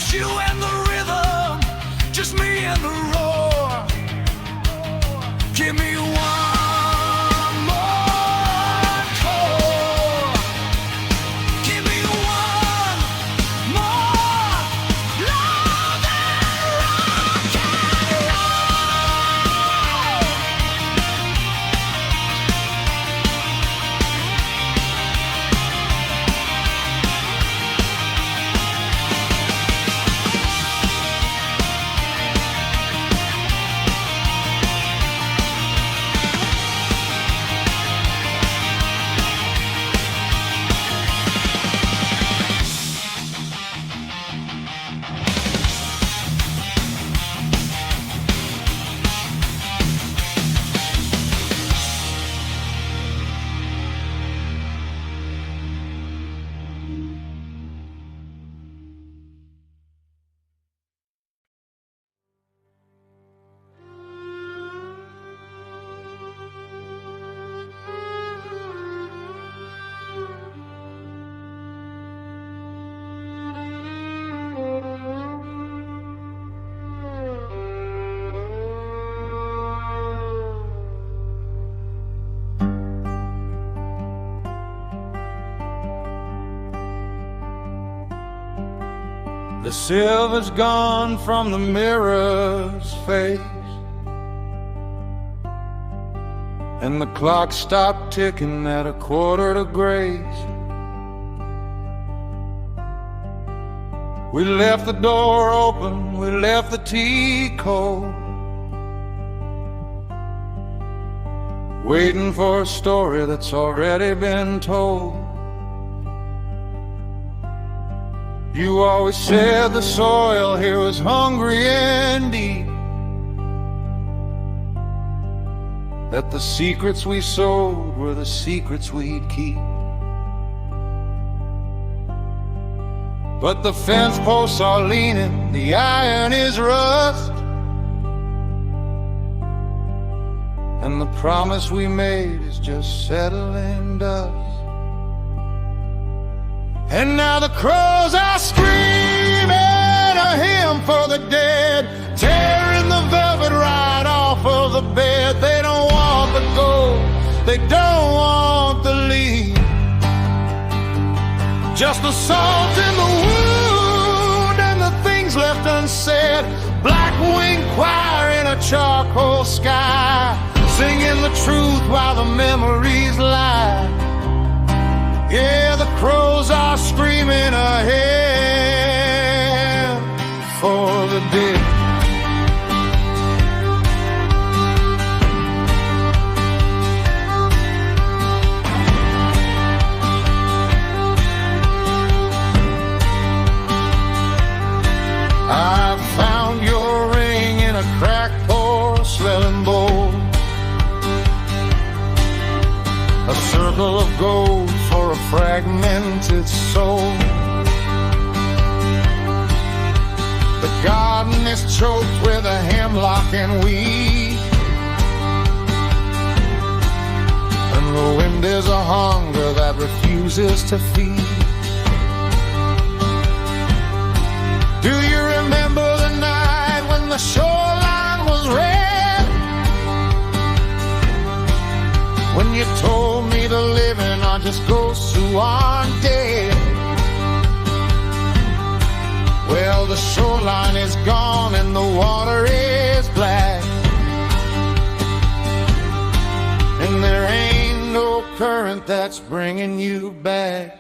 just you and the rhythm, just me and the roar. Give me one more chord. Give me one more love and rock and roll. The silver's gone from the mirror's face, and the clock stopped ticking at 1:15. We left the door open, we left the tea cold, waiting for a story that's already been told. You always said the soil here was hungry and deep, that the secrets we sowed were the secrets we'd keep. But the fence posts are leaning, the iron is rust, and the promise we made is just settling dust. And now the crows are screaming a hymn for the dead, tearing the velvet right off of the bed. They don't want the gold, they don't want the lead, just the salt in the wound and the things left unsaid. Black-winged choir in a charcoal sky, singing the truth while the memories lie. Yeah, the crows are screaming ahead for the dead. I found your ring in a cracked porcelain bowl, a circle of gold for a fragmented soul. The garden is choked with a hemlock and weed, and the wind is a hunger that refuses to feed. Do you remember the night when the shoreline was red, when you told me the living are just ghosts who aren't dead? Well, the shoreline is gone and the water is black, and there ain't no current that's bringing you back.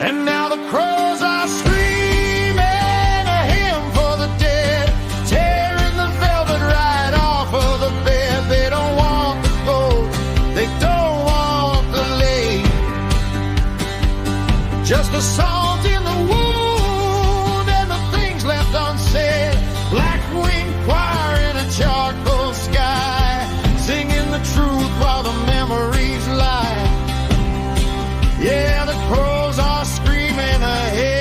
And now the crows are screaming a hymn for the dead, tearing the velvet right off of the bed. They don't want the gold, they don't want the lake, just the salt in the wound and the things left unsaid. Black-winged choir in a charcoal sky, singing the truth while the memories lie. Yeah, the crows are screaming ahead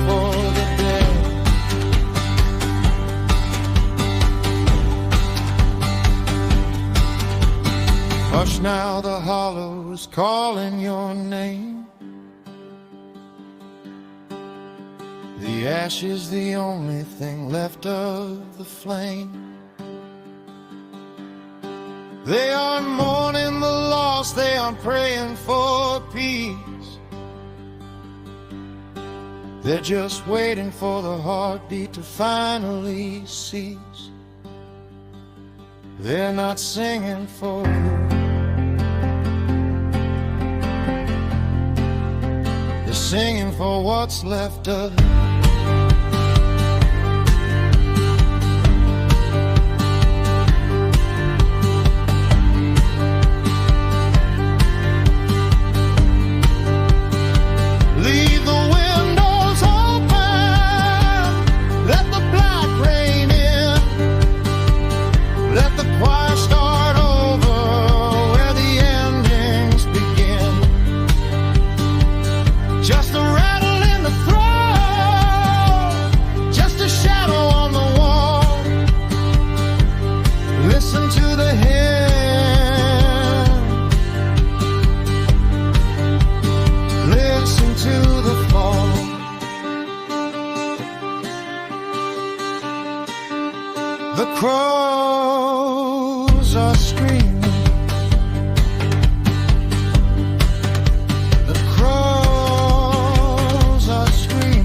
for the dead. Hush now, the hollow's calling your name. The ash is the only thing left of the flame. They aren't mourning the loss, they aren't praying for peace. They're just waiting for the heartbeat to finally cease. They're not singing for you, they're singing for what's left of you. The crows are screaming. The crows are screaming.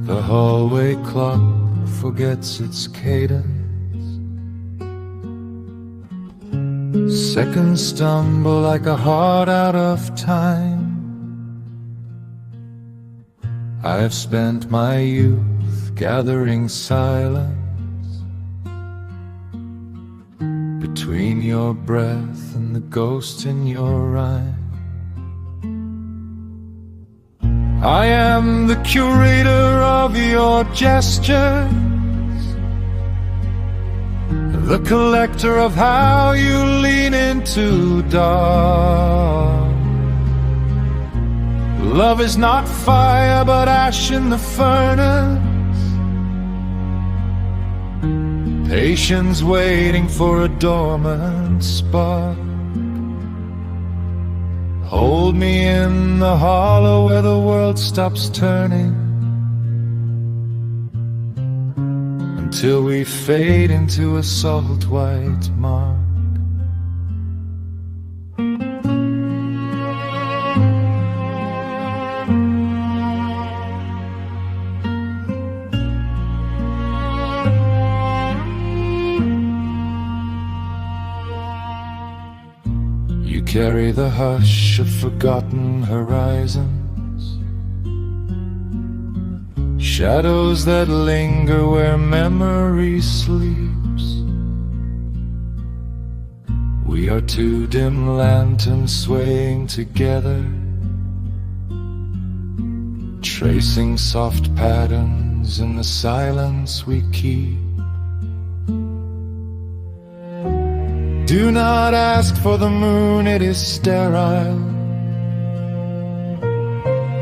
The hallway clock forgets its cadence. Seconds stumble like a heart out of time. I've spent my youth gathering silence between your breath and the ghost in your eye. I am the curator of your gestures, the collector of how you lean into dark. Love is not fire, but ash in the furnace. Patience waiting for a dormant spark. Hold me in the hollow where the world stops turning, until we fade into a salt white mark. You carry the hush of forgotten horizons, shadows that linger where memory sleeps. We are two dim lanterns swaying together, tracing soft patterns in the silence we keep. Do not ask for the moon, it is sterile.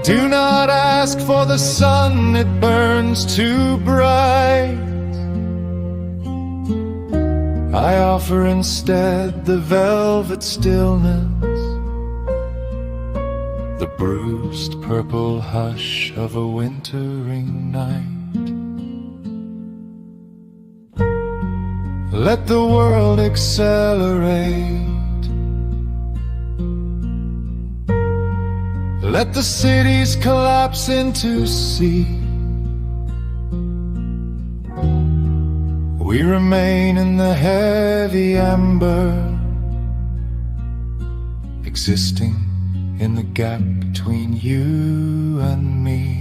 Do not ask for the sun, it burns too bright. I offer instead the velvet stillness, the bruised purple hush of a wintering night. Let the world accelerate. Let the cities collapse into sea. We remain in the heavy amber, existing in the gap between you and me.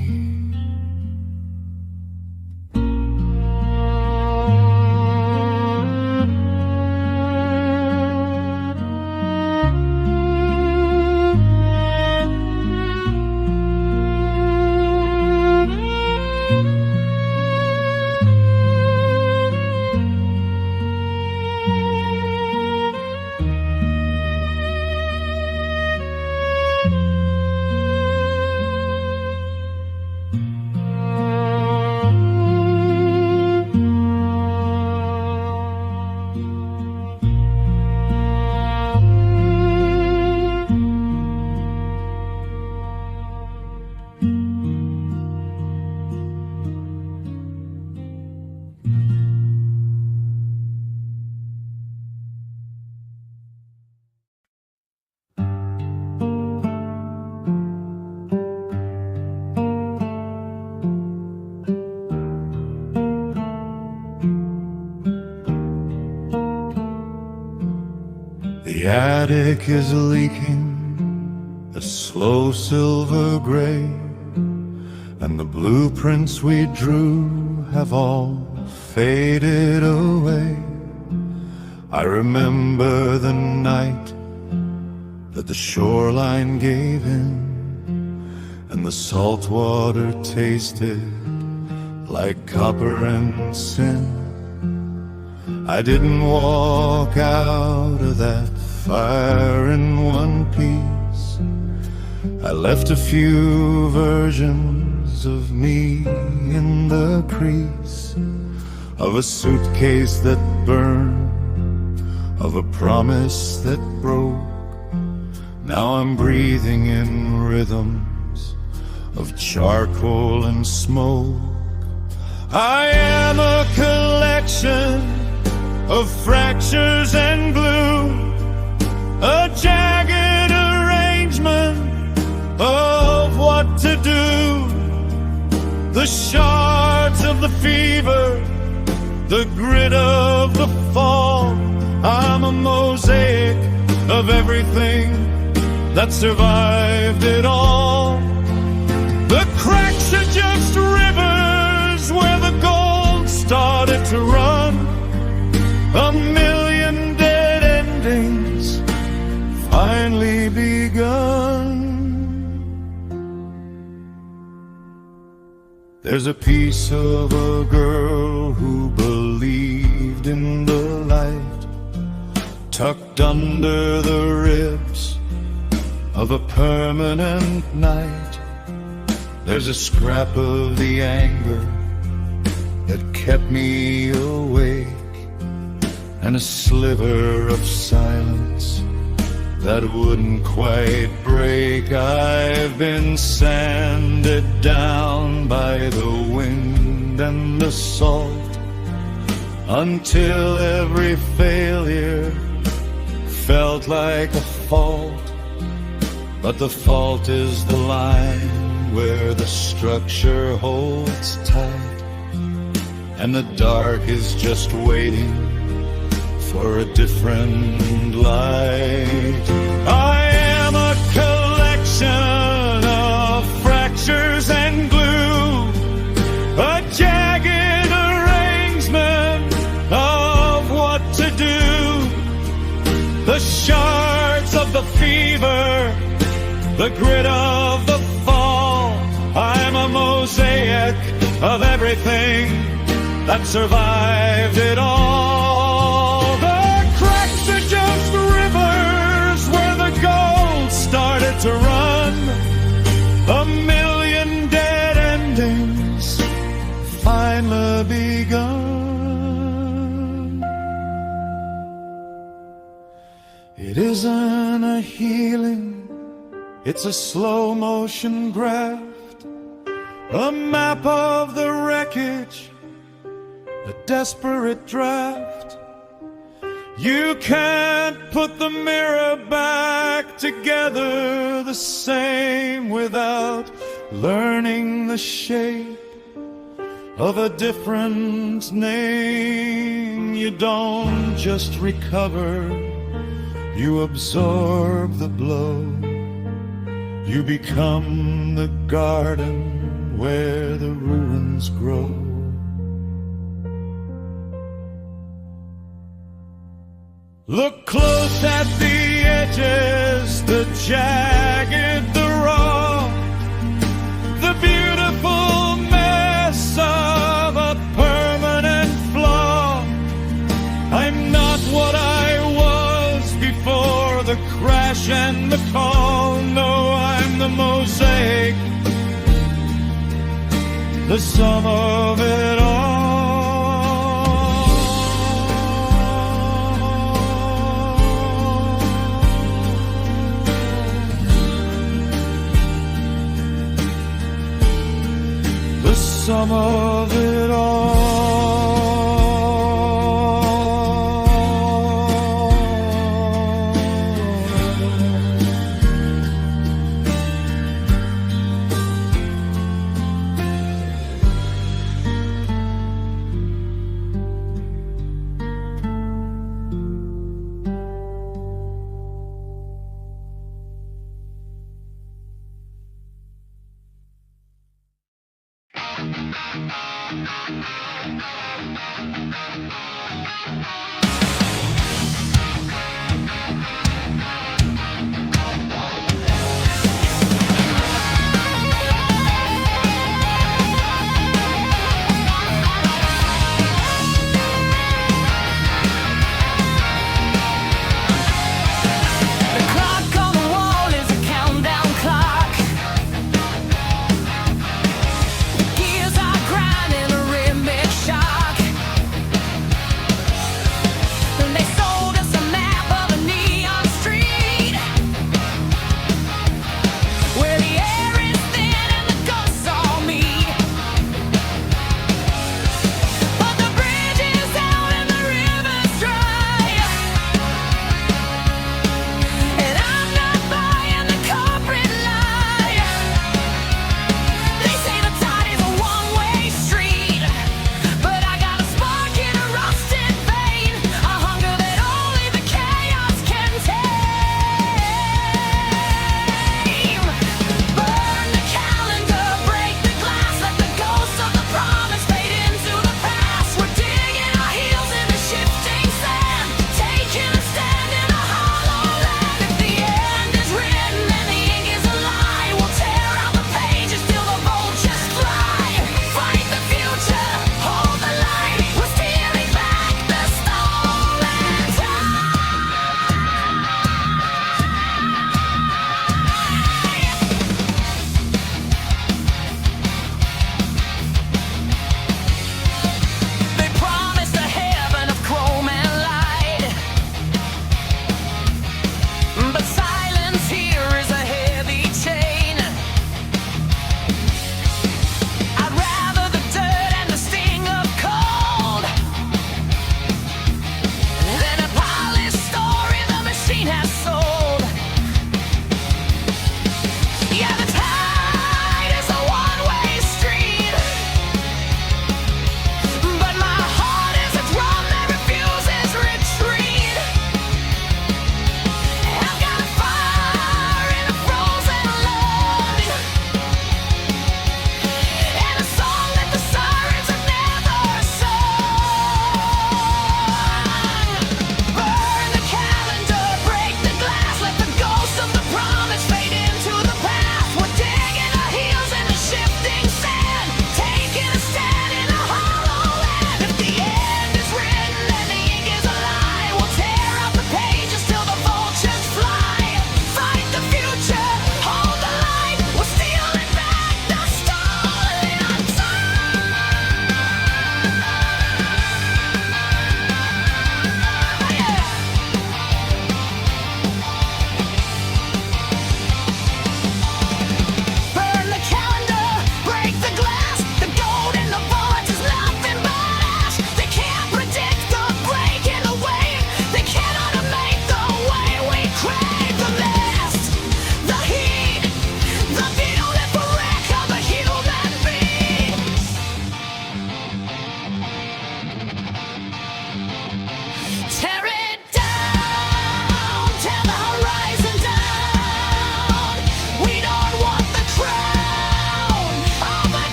The attic is leaking a slow silver gray, and the blueprints we drew have all faded away. I remember the night that the shoreline gave in, and the salt water tasted like copper and sin. I didn't walk out of that fire in one piece. I left a few versions of me in the crease of a suitcase that burned, of a promise that broke. Now I'm breathing in rhythms of charcoal and smoke. I am a collection of fractures and glue, a jagged arrangement of what to do. The shards of the fever, the grit of the fall. I'm a mosaic of everything that survived it all. The cracks are just rivers where the gold started to run. A million dead endings finally begun. There's a piece of a girl who believed in the light, tucked under the ribs of a permanent night. There's a scrap of the anger that kept me awake, and a sliver of silence that wouldn't quite break. I've been sanded down by the wind and the salt, until every failure felt like a fault. But the fault is the line where the structure holds tight, and the dark is just waiting for a different light. I am a collection of fractures and glue, a jagged arrangement of what to do. The shards of the fever, the grit of the fall. I'm a mosaic of everything that survived it all. The cracks are just rivers where the gold started to run. A million dead endings finally begun. It isn't a healing, it's a slow motion graft, a map of the wreckage, a desperate draft. You can't put the mirror back together the same without learning the shape of a different name. You don't just recover, you absorb the blow. You become the garden where the ruins grow. Look close at the edges, the jagged, the raw, the beautiful mess of a permanent flaw. I'm not what I was before the crash and the call. No, I'm the mosaic, the sum of it all. The sum of it all.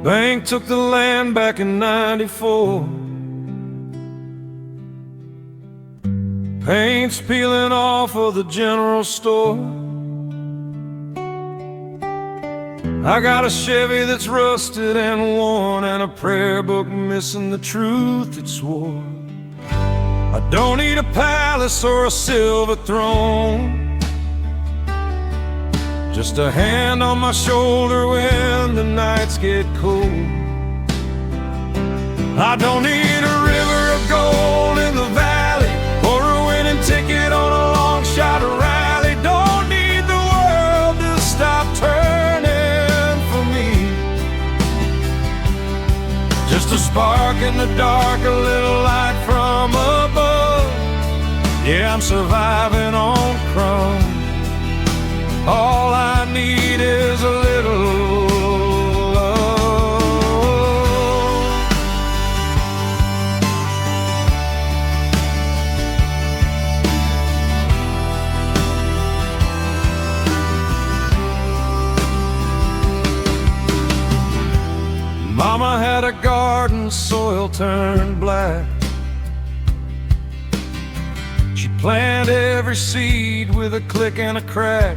Bank took the land back in '94. Paint's peeling off of the general store. I got a Chevy that's rusted and worn, and a prayer book missing the truth it swore. I don't need a palace or a silver throne, just a hand on my shoulder when the nights get cold. I don't need a river of gold in the valley or a winning ticket on a long shot rally. Don't need the world to stop turning for me. Just a spark in the dark, a little light from above. Yeah, I'm surviving on crumbs. All I need is a little love. Mama had a garden, soil turned black. She planted every seed with a click and a crack.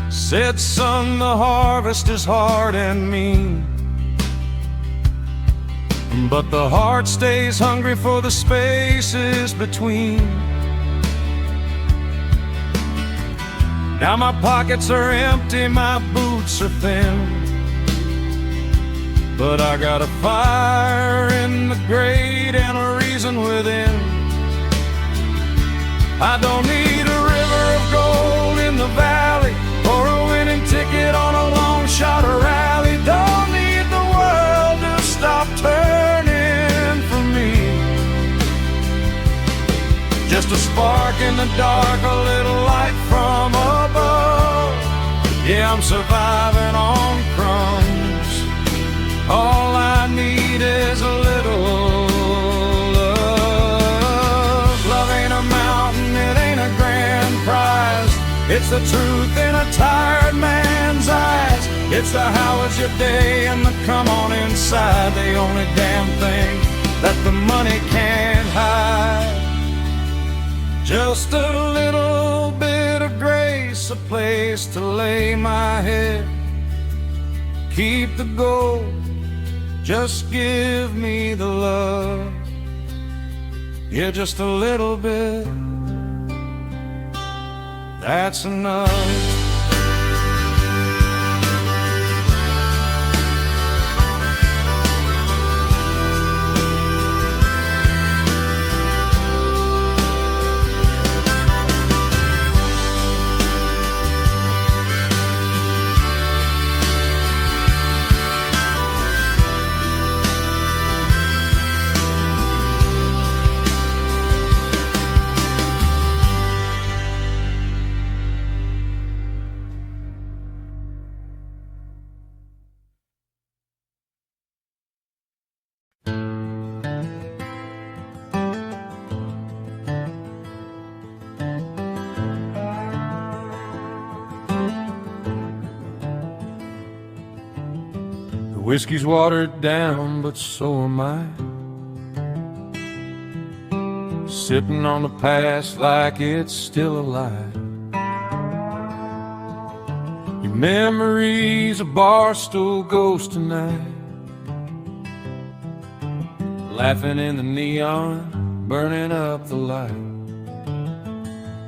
Said, son, the harvest is hard and mean, but the heart stays hungry for the spaces between. Now my pockets are empty, my boots are thin, but I got a fire in the grate and a reason within. I don't need a river of gold in the valley or a winning ticket on a long shot rally. Don't need the world to stop turning for me. Just a spark in the dark, a little light from above. Yeah, I'm surviving on crumbs. All I need is a little love. Love ain't a mountain, it ain't a grand prize. It's the truth in a tired man's eyes. It's the how was your day and the come on inside. The only damn thing that the money can't hide. Just a little bit of grace, a place to lay my head. Keep the gold, just give me the love. Yeah, just a little bit, that's enough. Whiskey's watered down, but so am I. Sipping on the past like it's still alive. Your memories a barstool ghost tonight. Laughing in the neon, burning up the light.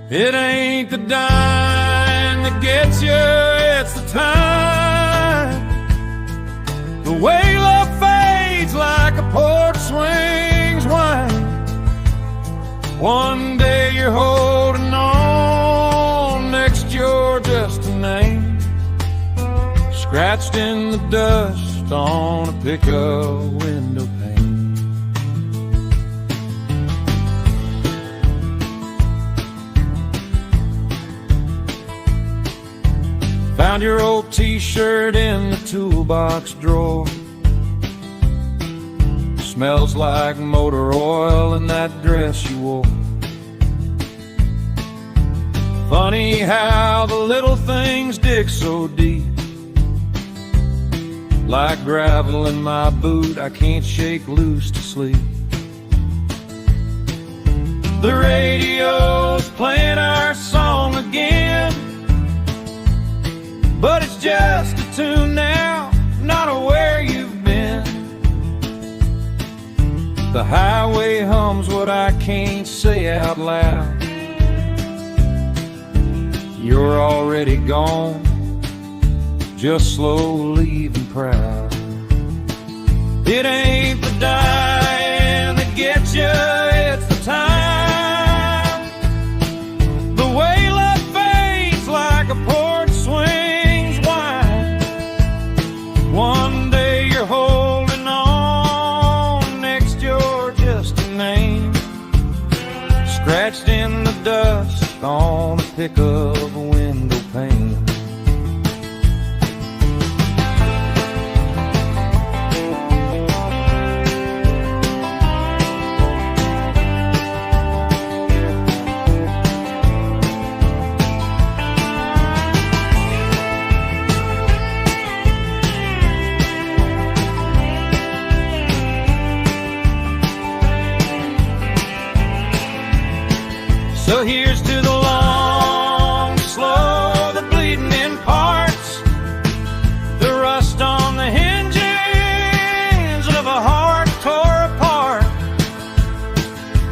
It ain't the dime that gets you, it's the time. The way love fades like a porch swings wine. One day you're holding on, next you're just a name, scratched in the dust on a pickup window pane. Found your old t-shirt in the toolbox drawer. Smells like motor oil in that dress you wore. Funny how the little things dig so deep. Like gravel in my boot, I can't shake loose to sleep. The radio's playing our song again, but it's just a tune now, not a where you've been. The highway hums what I can't say out loud. You're already gone, just slow leaving proud. It ain't the dying that gets you, it's the time. The way love fades like a porch swings wide. One day you're holding on, next you're just a name, scratched in the dust on a pickup window pane. So here's to the long, slow, the bleeding in parts, the rust on the hinges of a heart tore apart.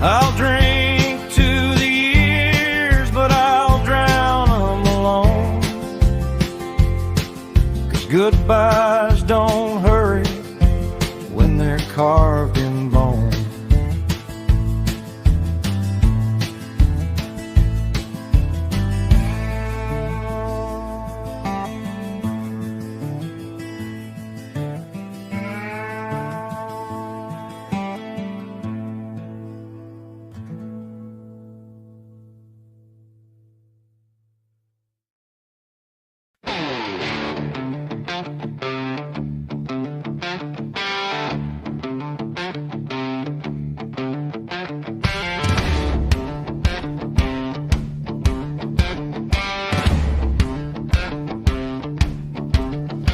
I'll drink to the years, but I'll drown them alone. 'Cause goodbyes don't hurry when they're carved in bone.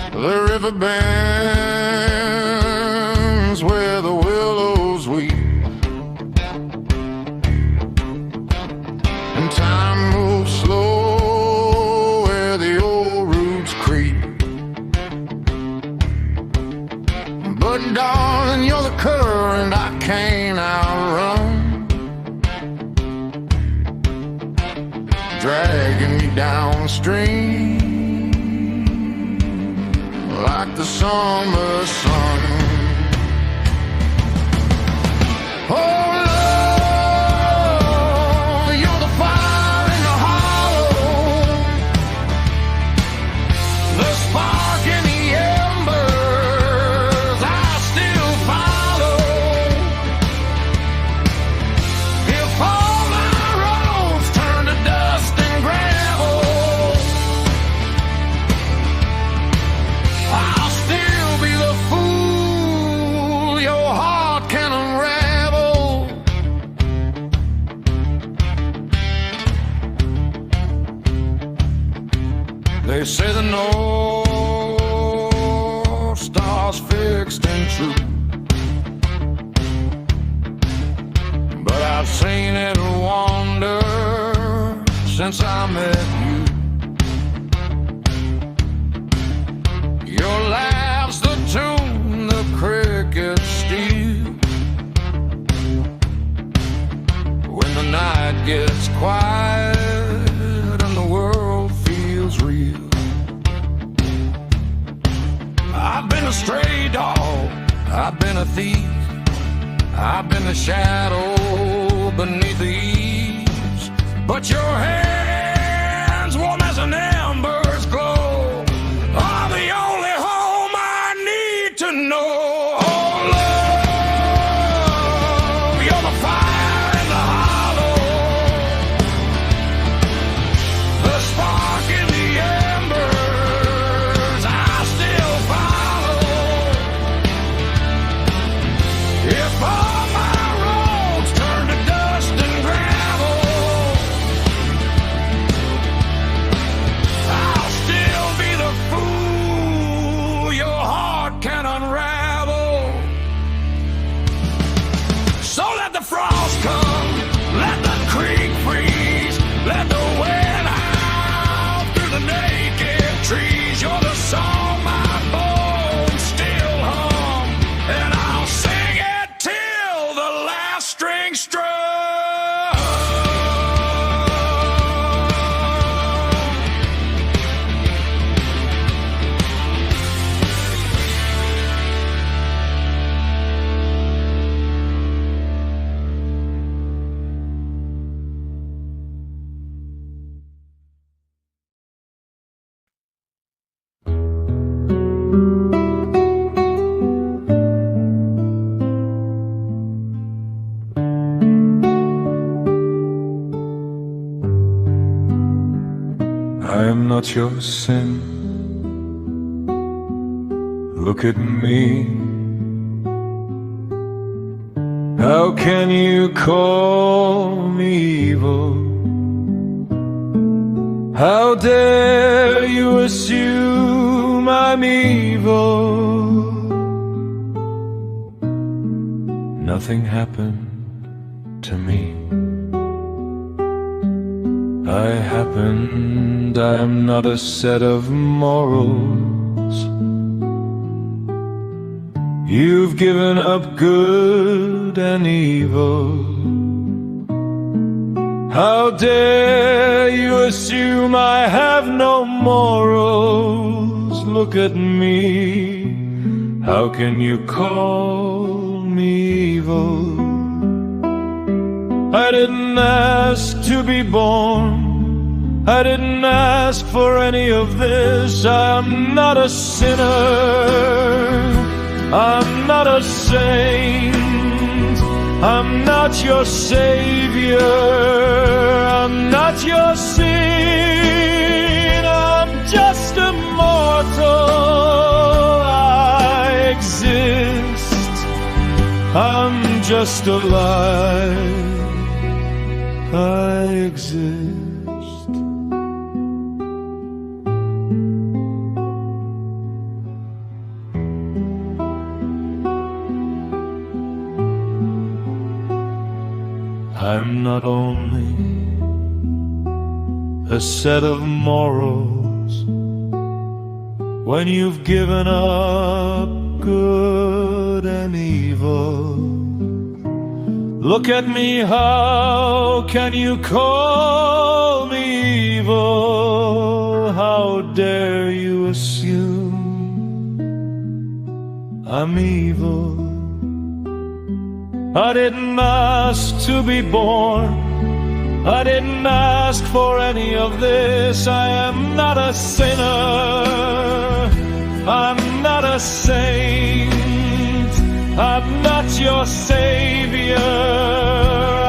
The river bends where the willows weep, and time moves slow where the old roots creep. But darling, you're the current I can't outrun, dragging me downstream like the summer sun. Oh, love, you're the fire in the hollow, the spark in the embers I still follow. If all my roads turn to dust and gravel, I'll still be the fool your heart can unravel. They say the North Star's fixed and true, but I've seen it wander since I met you. Your laugh's the tune the crickets steal when the night gets quiet and the world feels real. I've been a stray dog, I've been a thief, I've been the shadow beneath the eaves, but your hands warm as an ember's glow are the only home I need to know. Oh, love, you're the fire in the hollow, the spark in the embers I still follow. If all my roads turn to dust and gravel, I'll still be the fool your heart not your sin. Look at me. How can you call me evil? How dare you assume I'm evil? Nothing happened to me. I happened. I am not a set of morals. You've given up good and evil. How dare you assume I have no morals? Look at me. How can you call me evil? I didn't ask to be born. I didn't ask for any of this. I'm not a sinner. I'm not a saint. I'm not your savior. I'm not your sin. I'm just a mortal. I exist. I'm just alive. I exist. I'm not only a set of morals. When you've given up good and evil, look at me, how can you call me evil? How dare you assume I'm evil? I didn't ask to be born. I didn't ask for any of this. I am not a sinner. I'm not a saint. I'm not your savior.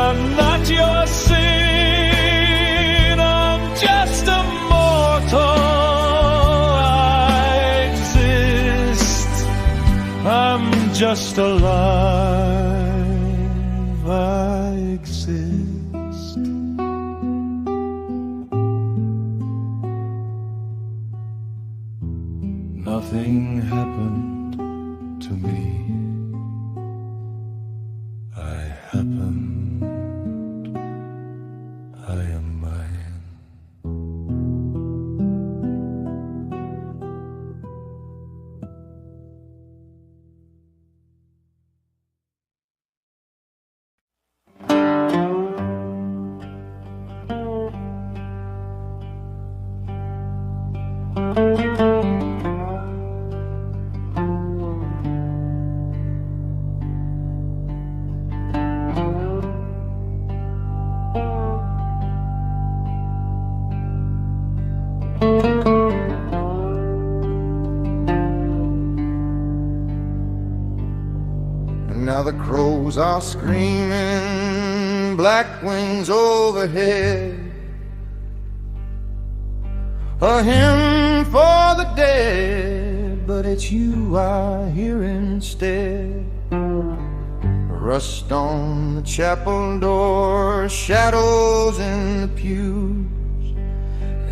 I'm not your sin. I'm just a mortal. I exist. I'm just alive. I exist. Nothing happened to me. I happened. I am mine. Now the crows are screaming, black wings overhead, a hymn for the dead, but it's you I hear instead. Rust on the chapel door, shadows in the pews,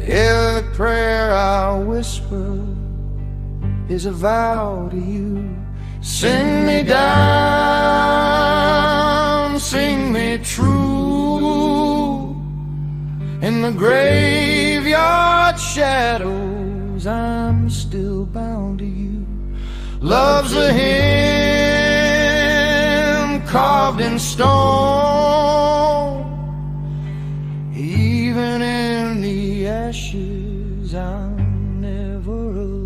every prayer I whisper is a vow to you. Sing me down, sing me true. In the graveyard shadows, I'm still bound to you. Love's a hymn carved in stone. Even in the ashes, I'm never alone.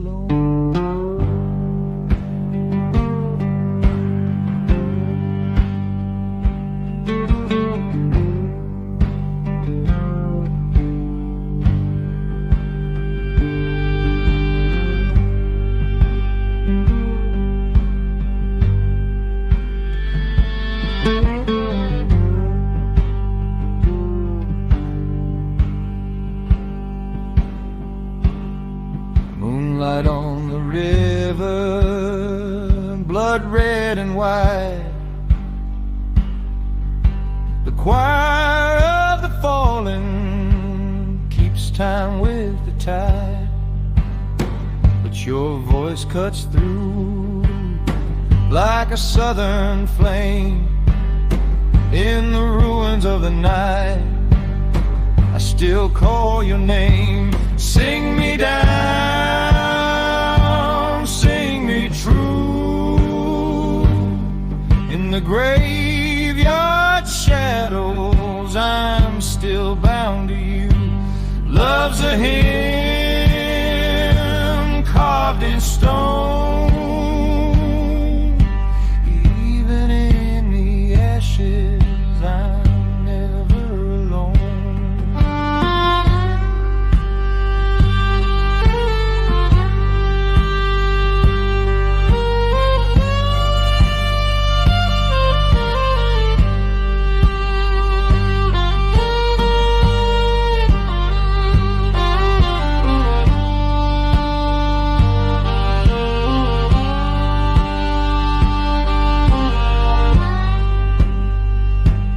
river, blood red and white. The choir of the fallen keeps time with the tide, but your voice cuts through like a southern flame. In the ruins of the night, I still call your name. Sing me down, sing me true. In the graveyard shadows, I'm still bound to you. Love's a hymn carved in stone. Even in the ashes, I'm never alone.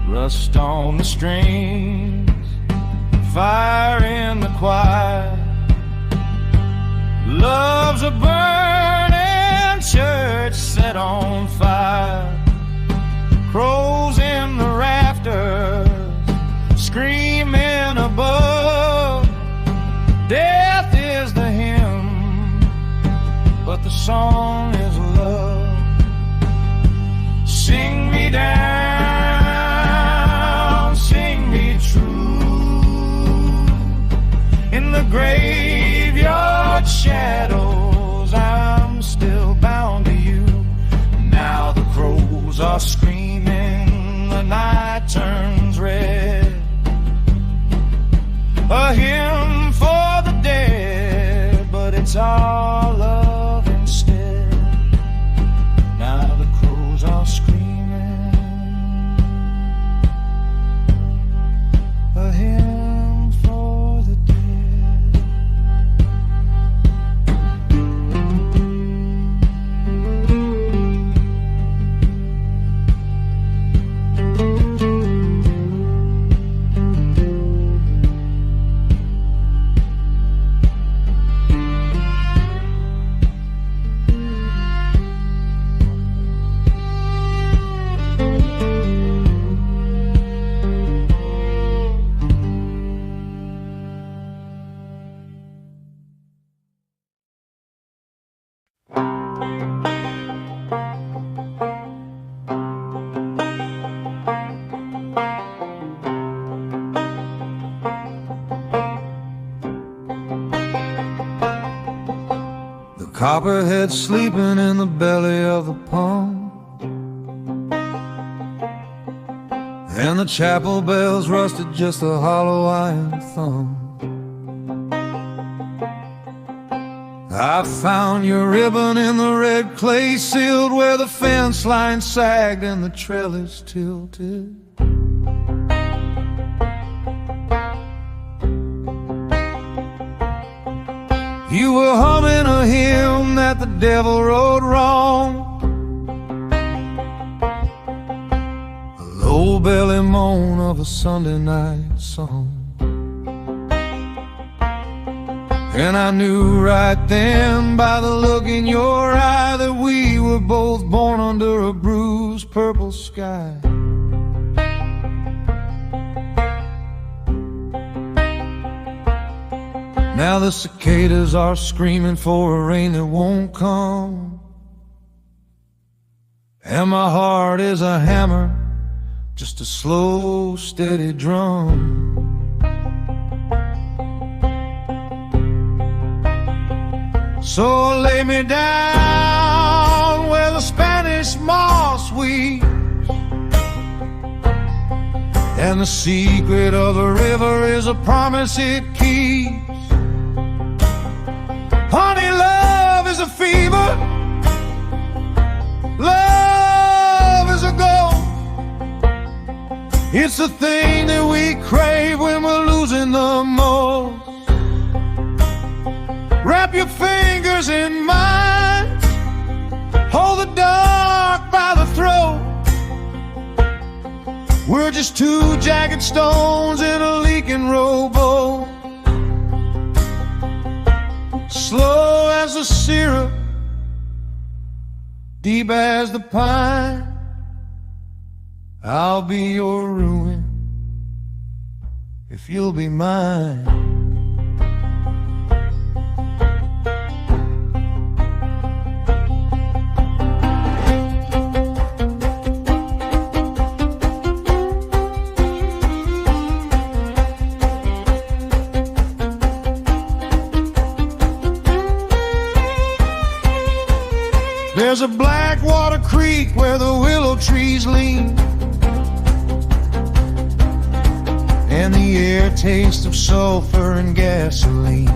Rust on the strings, fire in the choir. Love's a burning church set on fire. Crows in the rafters, screaming above. Death is the hymn, but the song is love. Sing me down, sing me true. In the graveyard shadows, I'm still bound to you. Now the crows are screaming, the night turns red. A hymn for the dead, but it's our love instead. Now the crows are screaming, a hymn for the dead. Copperhead sleeping in the belly of the pond, and the chapel bells rusted just a hollow iron thumb. I found your ribbon in the red clay sealed where the fence line sagged and the trellis tilted. You were humming a hymn that the devil wrote wrong, a low belly moan of a Sunday night song. And I knew right then by the look in your eye that we were both born under a bruised purple sky. Now the cicadas are screaming for a rain that won't come, and my heart is a hammer, just a slow, steady drum. So lay me down where the Spanish moss weeps, and the secret of the river is a promise it keeps. Honey, love is a fever, love is a goal. It's the thing that we crave when we're losing the most. Wrap your fingers in mine, just two jagged stones in a leaking rowboat, slow as the syrup, deep as the pine. I'll be your ruin if you'll be mine. There's a Blackwater Creek where the willow trees lean, and the air tastes of sulfur and gasoline.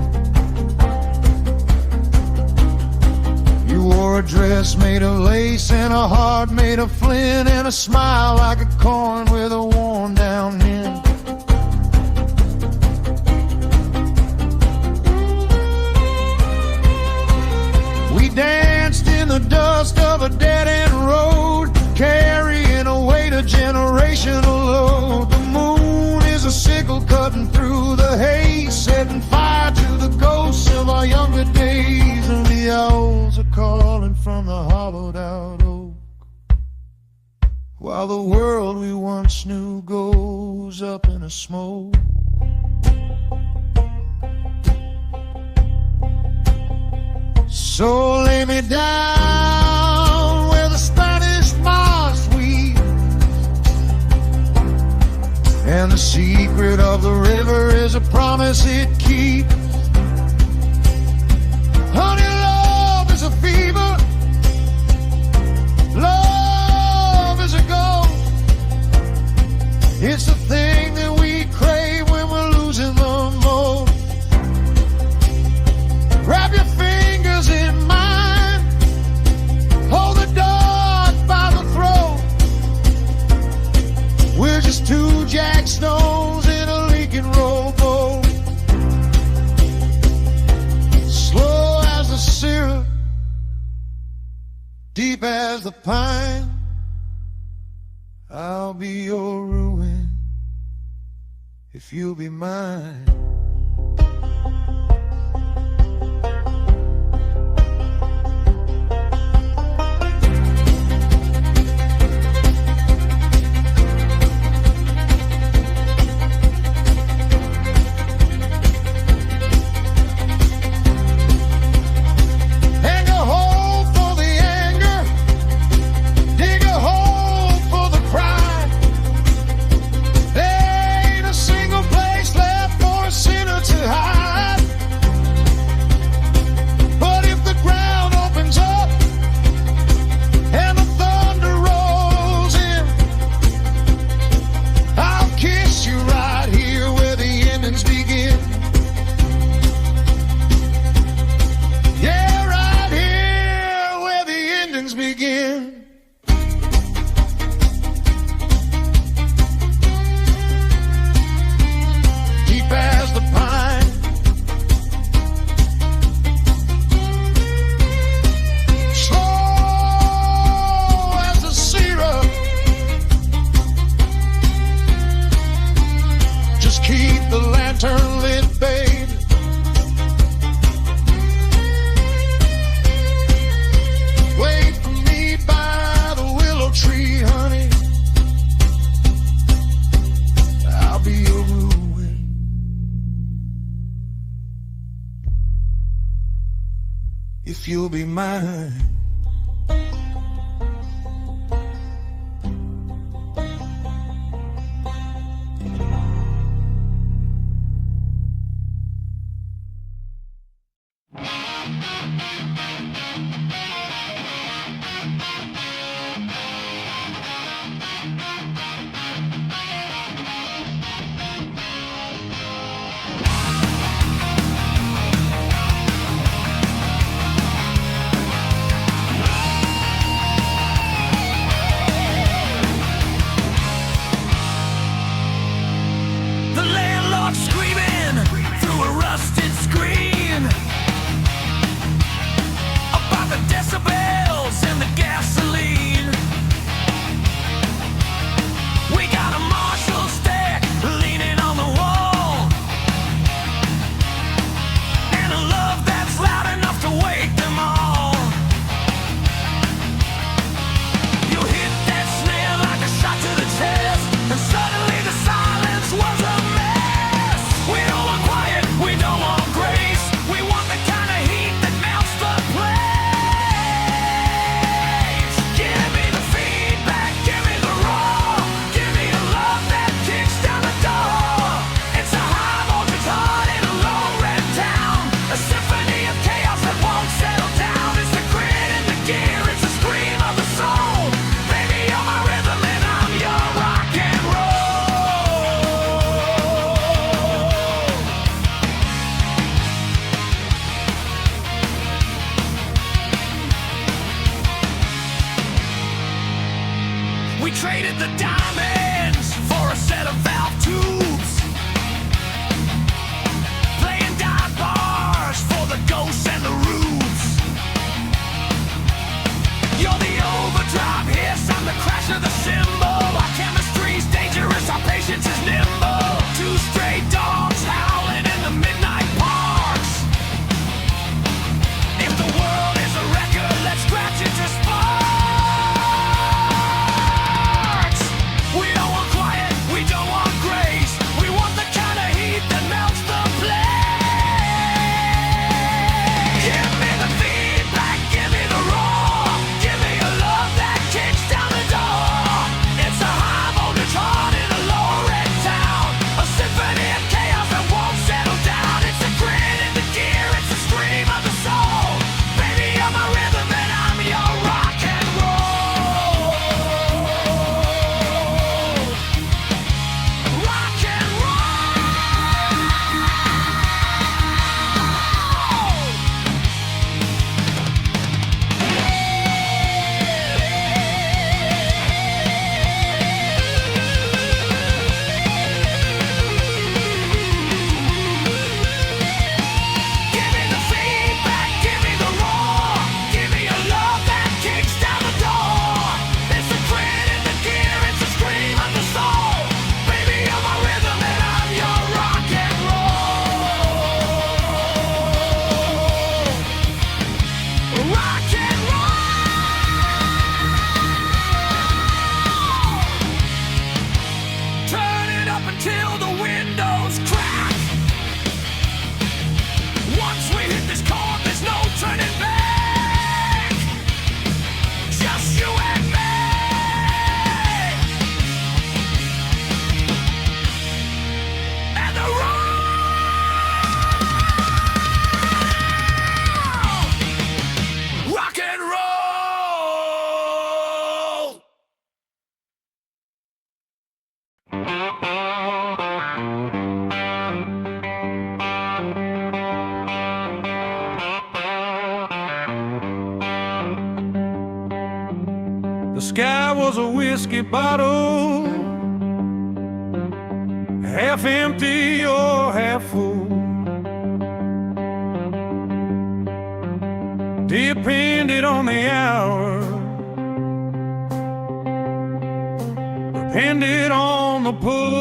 You wore a dress made of lace and a heart made of flint, and a smile like a corn with a worn down end. We danced in the dust of a dead-end road, carrying a weight of generational load. The moon is a sickle cutting through the haze, setting fire to the ghosts of our younger days. And the owls are calling from the hollowed out oak, while the world we once knew goes up in a smoke. So lay me down where the Spanish moss weaves, and the secret of the river is a promise it keeps. Honey, love is a fever, love is a ghost. It's the thing that we crave when we're losing the most. Wrap your fingers in mine, hold the dark by the throat. We're just two jack stones in a leaking rowboat, slow as the syrup, deep as the pine. I'll be your ruin if you'll be mine. Begin. Deep as the pine, slow as the syrup. Just keep the lantern lit, babe. Tree, honey, I'll be your ruin if you'll be mine. traded the diamonds for a set of valve tubes, playing dive bars for the ghosts and the rubes. You're the overdrive hiss, I'm the crash of the cymbal. Our chemistry's dangerous, our patience is nimble. Two stray dogs howling in the midnight parks. If the world is a record, let's scratch it to sparks. We don't want quiet, we don't want grace. We want the kind of heat that melts the place. Give me the feedback, give me the roar. Give me a love that kicks down the door. It's a high voltage heart in a low red town, a symphony of chaos that won't settle down. It's the grit in the gear, it's the scream of the soul. Baby, you're my rhythm and I'm your rock and roll. Rock and give me the feedback, give me the roar. Give me a love that kicks down the door. It's the grit in the gear, it's the scream of the soul. Baby, you're my rhythm and I'm your rock and roll. Rock and roll. Turn it up until the windows crack. Once we hit this chord, there's no turning back. Just you and me. And the rock and roll. The sky was a whiskey bottle, half empty or half full. Depended on the hour, depended on the pull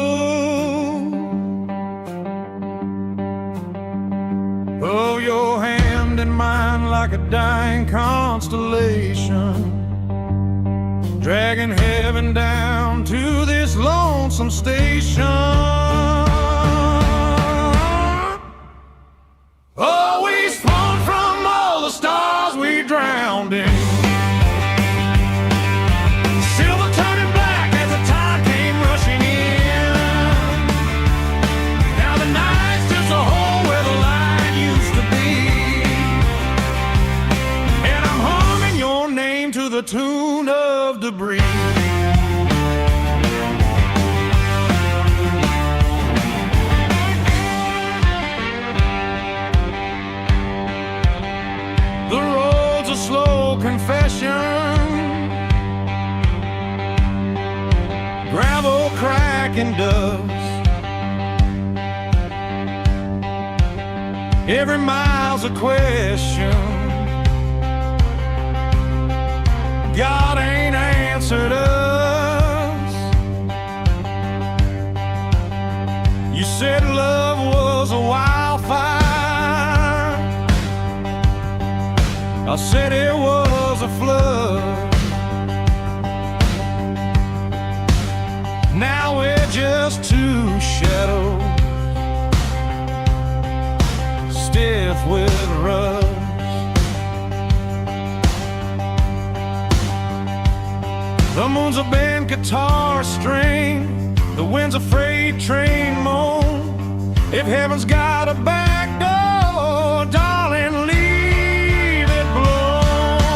of your hand in mine like a dying constellation, dragging heaven down to this lonesome station. Oh, we spun from all the stars we drowned in, silver turning black as the tide came rushing in. Now the night's just a hole where the light used to be, and I'm humming your name to the tune of debris. The road's a slow confession, gravel cracking dust. Every mile's a question, God ain't answered us. You said love was a wildfire, I said it was a flood. Now we're just two shadows, stiff with rust. The moon's a bent guitar string, the wind's a freight train moan. If heaven's got a back door, darling, leave it blown.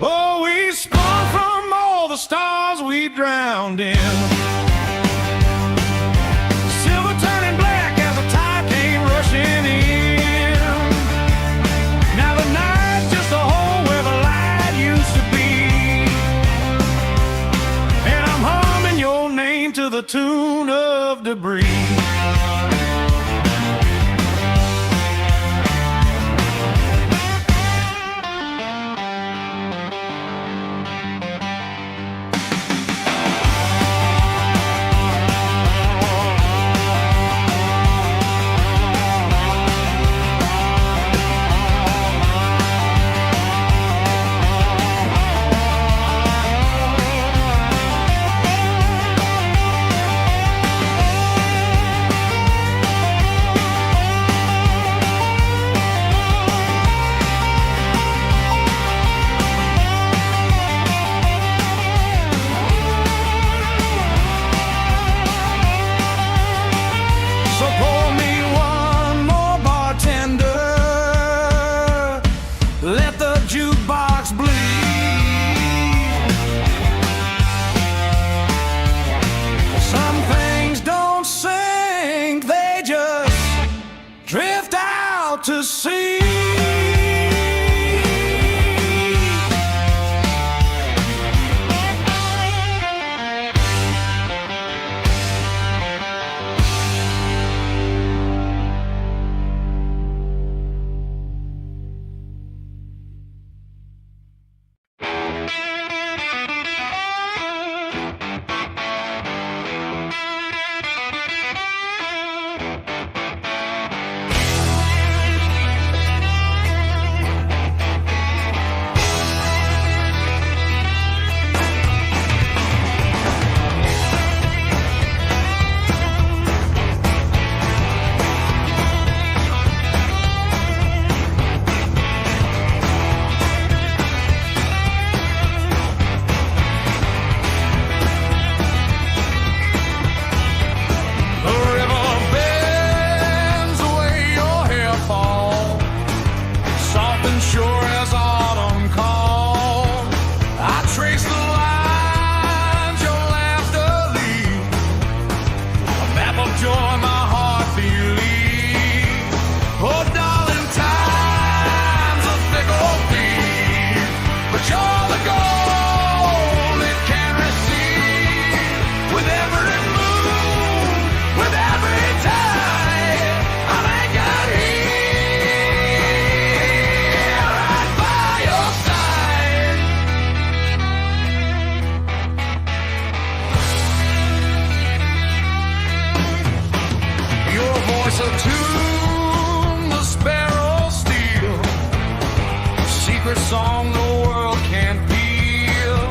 Oh, we spun from all the stars we drowned in, silver turning black as the tide came rushing in. Now the night's just a hole where the light used to be, let the jukebox bleed. Some things don't sink, they just drift out to sea. Sure as autumn calls, I trace the lines your laughter leaves, a map of joy my heart believes. Oh, darling, time's a fickle thief, but you're the gold it can receive. With every move, with every tide, I'm anchored here. A tune the sparrow steal, secret song the world can't feel.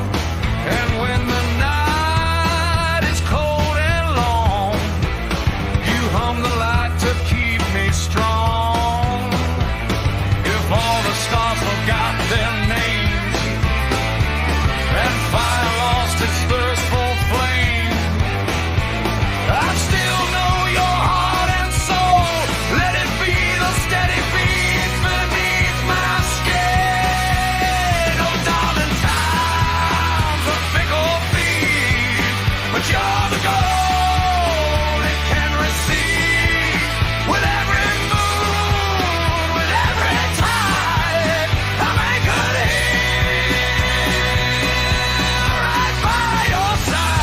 And when the night is cold and long, you hum the light to keep me strong. If all the stars forgot their names and fire lost its thirst for flame, I still know your heart. Let it be the steady beat beneath my skin. Oh, darling, time's a fickle thief, but you're the gold it can receive. With every move, with every tide, I'm anchored here, right by your side.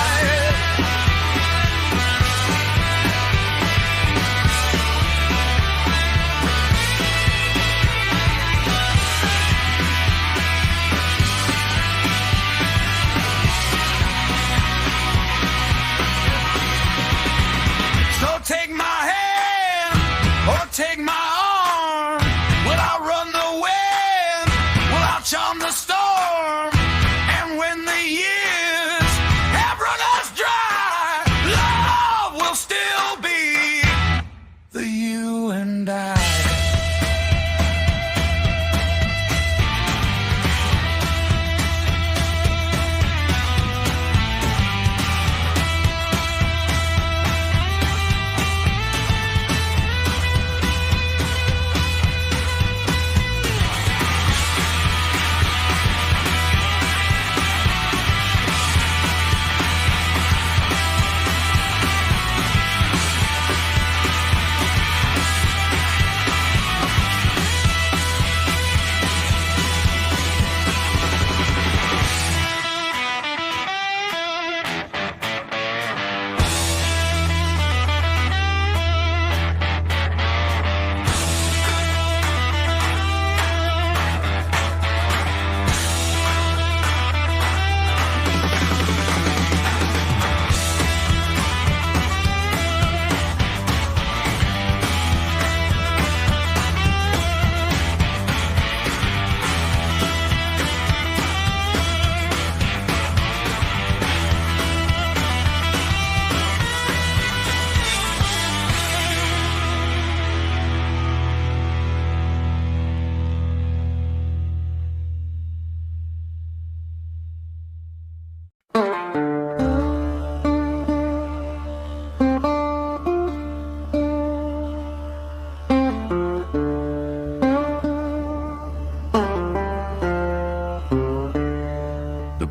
Take my hand or take my arm. Will I run the wind? Will I charm the storm? And when the years have run us dry, love will still be the you and I.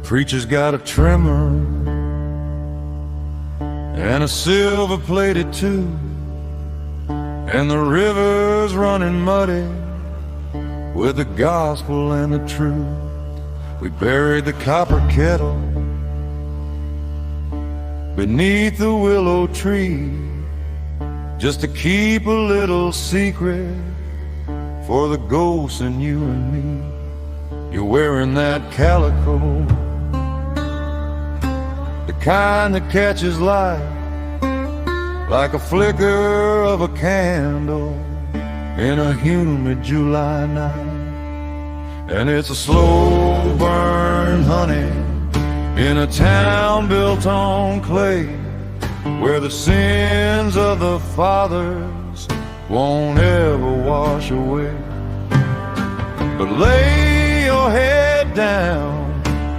preacher's got a trimmer and a silver-plated tube, and the river's running muddy with the gospel and the truth. We buried the copper kettle beneath the willow tree, just to keep a little secret for the ghosts in you and me. You're wearing that calico, the kind that catches light like a flicker of a candle in a humid July night. And it's a slow burn, honey, in a town built on clay, where the sins of the fathers won't ever wash away. But lay your head down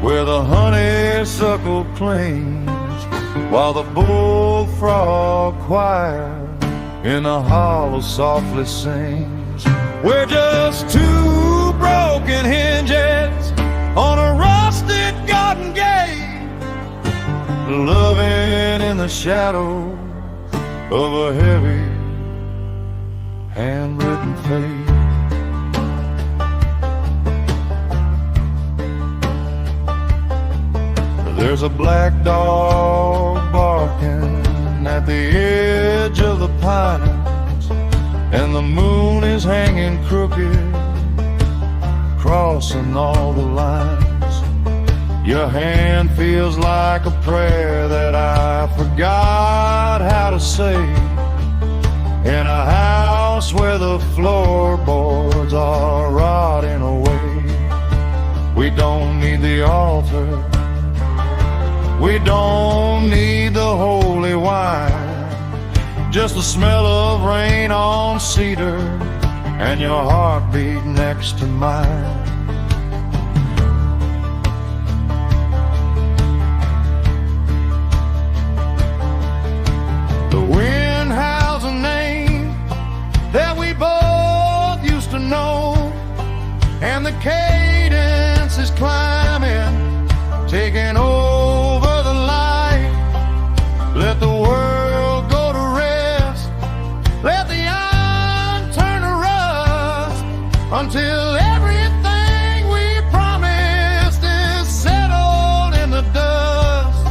where the honeysuckle clings, while the bullfrog choir in the hollow softly sings. We're just two broken hinges on a rusted garden gate, loving in the shadow of a heavy handwritten fate. There's a black dog barking at the edge of the pines, and the moon is hanging crooked, crossing all the lines. Your hand feels like a prayer that I forgot how to say, in a house where the floorboards are rotting away. We don't need the altar, we don't need the holy wine, just the smell of rain on cedar and your heartbeat next to mine. The wind howls a name that we both used to know, and the cadence is climbing, taking over the light. Let the world go to rest, let the iron turn to rust, until everything we promised is settled in the dust.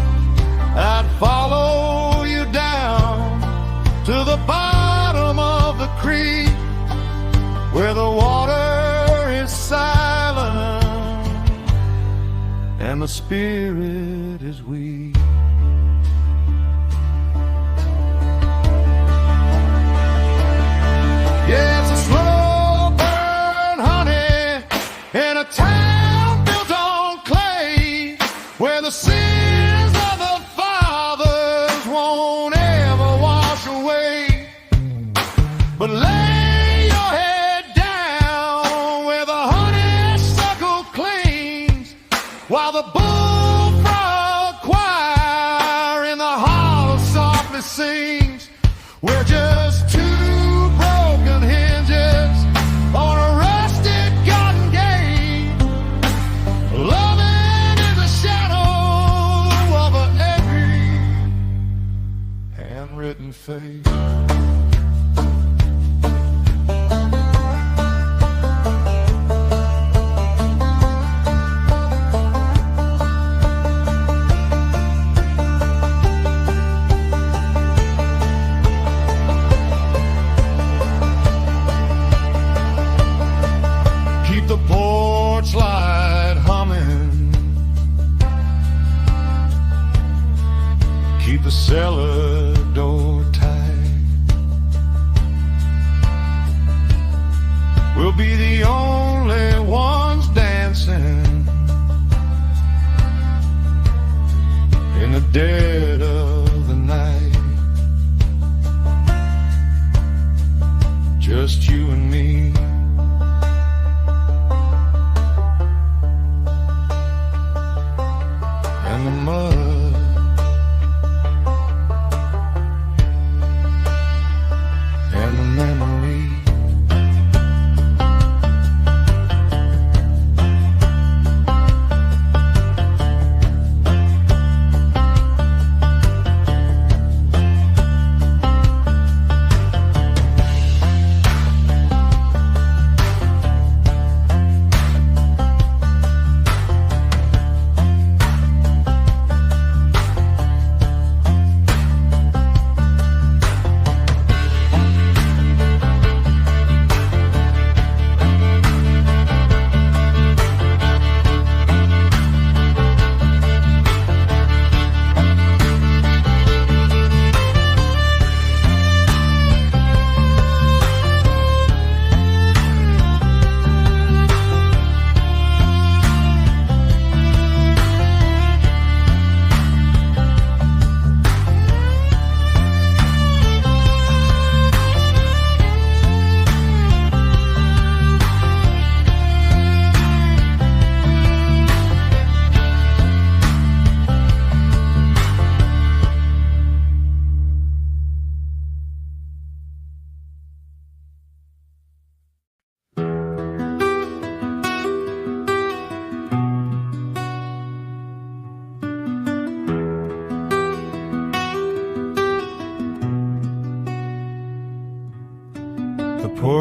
I'd follow you down to the bottom of the creek, where the water is silent and the spirit is weak. Yeah, it's a slow burn, honey, in a town built on clay, where the sins of the fathers won't ever wash away. But lay your head down where the honeysuckle clings, while the bullfrog choir in the hollow softly sings. We're just two broken hinges on a rusted garden gate, loving in the shadow of a heavy handwritten face. The porch light humming, keep the cellar door tight. We'll be the only ones dancing in the dead of the night, just you and me. And the mud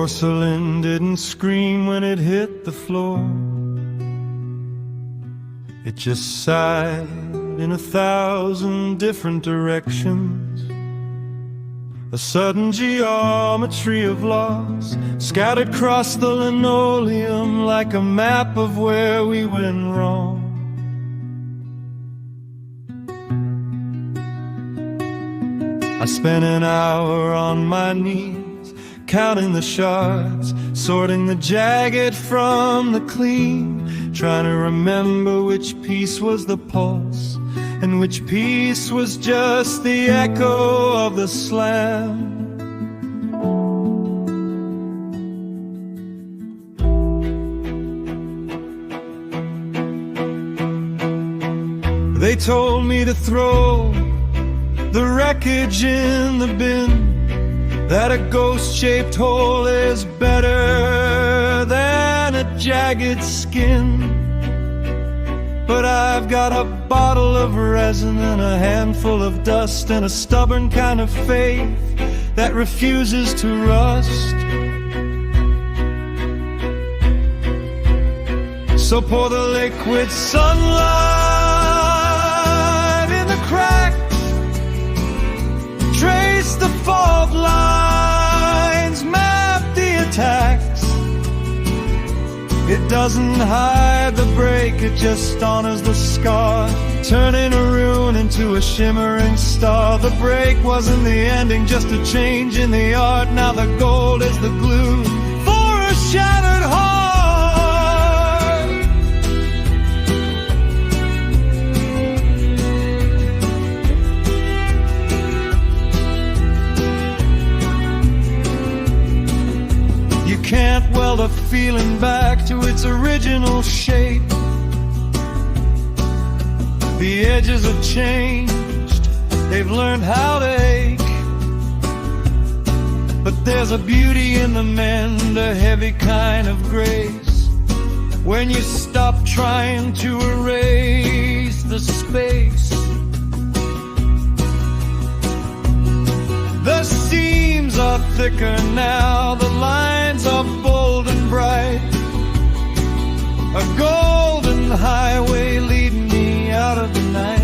porcelain didn't scream when it hit the floor. It just sighed in 1,000 different directions. A sudden geometry of loss scattered across the linoleum like a map of where we went wrong. I spent an hour on my knees, counting the shards, sorting the jagged from the clean, trying to remember which piece was the pulse and which piece was just the echo of the slam. They told me to throw the wreckage in the bin, that a ghost-shaped hole is better than a jagged skin. But I've got a bottle of resin and a handful of dust and a stubborn kind of faith that refuses to rust. So pour the liquid sunlight in the cracks, trace the fault lines, map the attacks. It doesn't hide the break, it just honors the scar, turning a ruin into a shimmering star. The break wasn't the ending, just a change in the art. Now the gold is the glue for a shattered heart. You can't weld a feeling back to its original shape. The edges have changed, they've learned how to ache. But there's a beauty in the mend, a heavy kind of grace, when you stop trying to erase the space. The seams are thicker now, the lines are bold and bright, a golden highway leading me out of the night.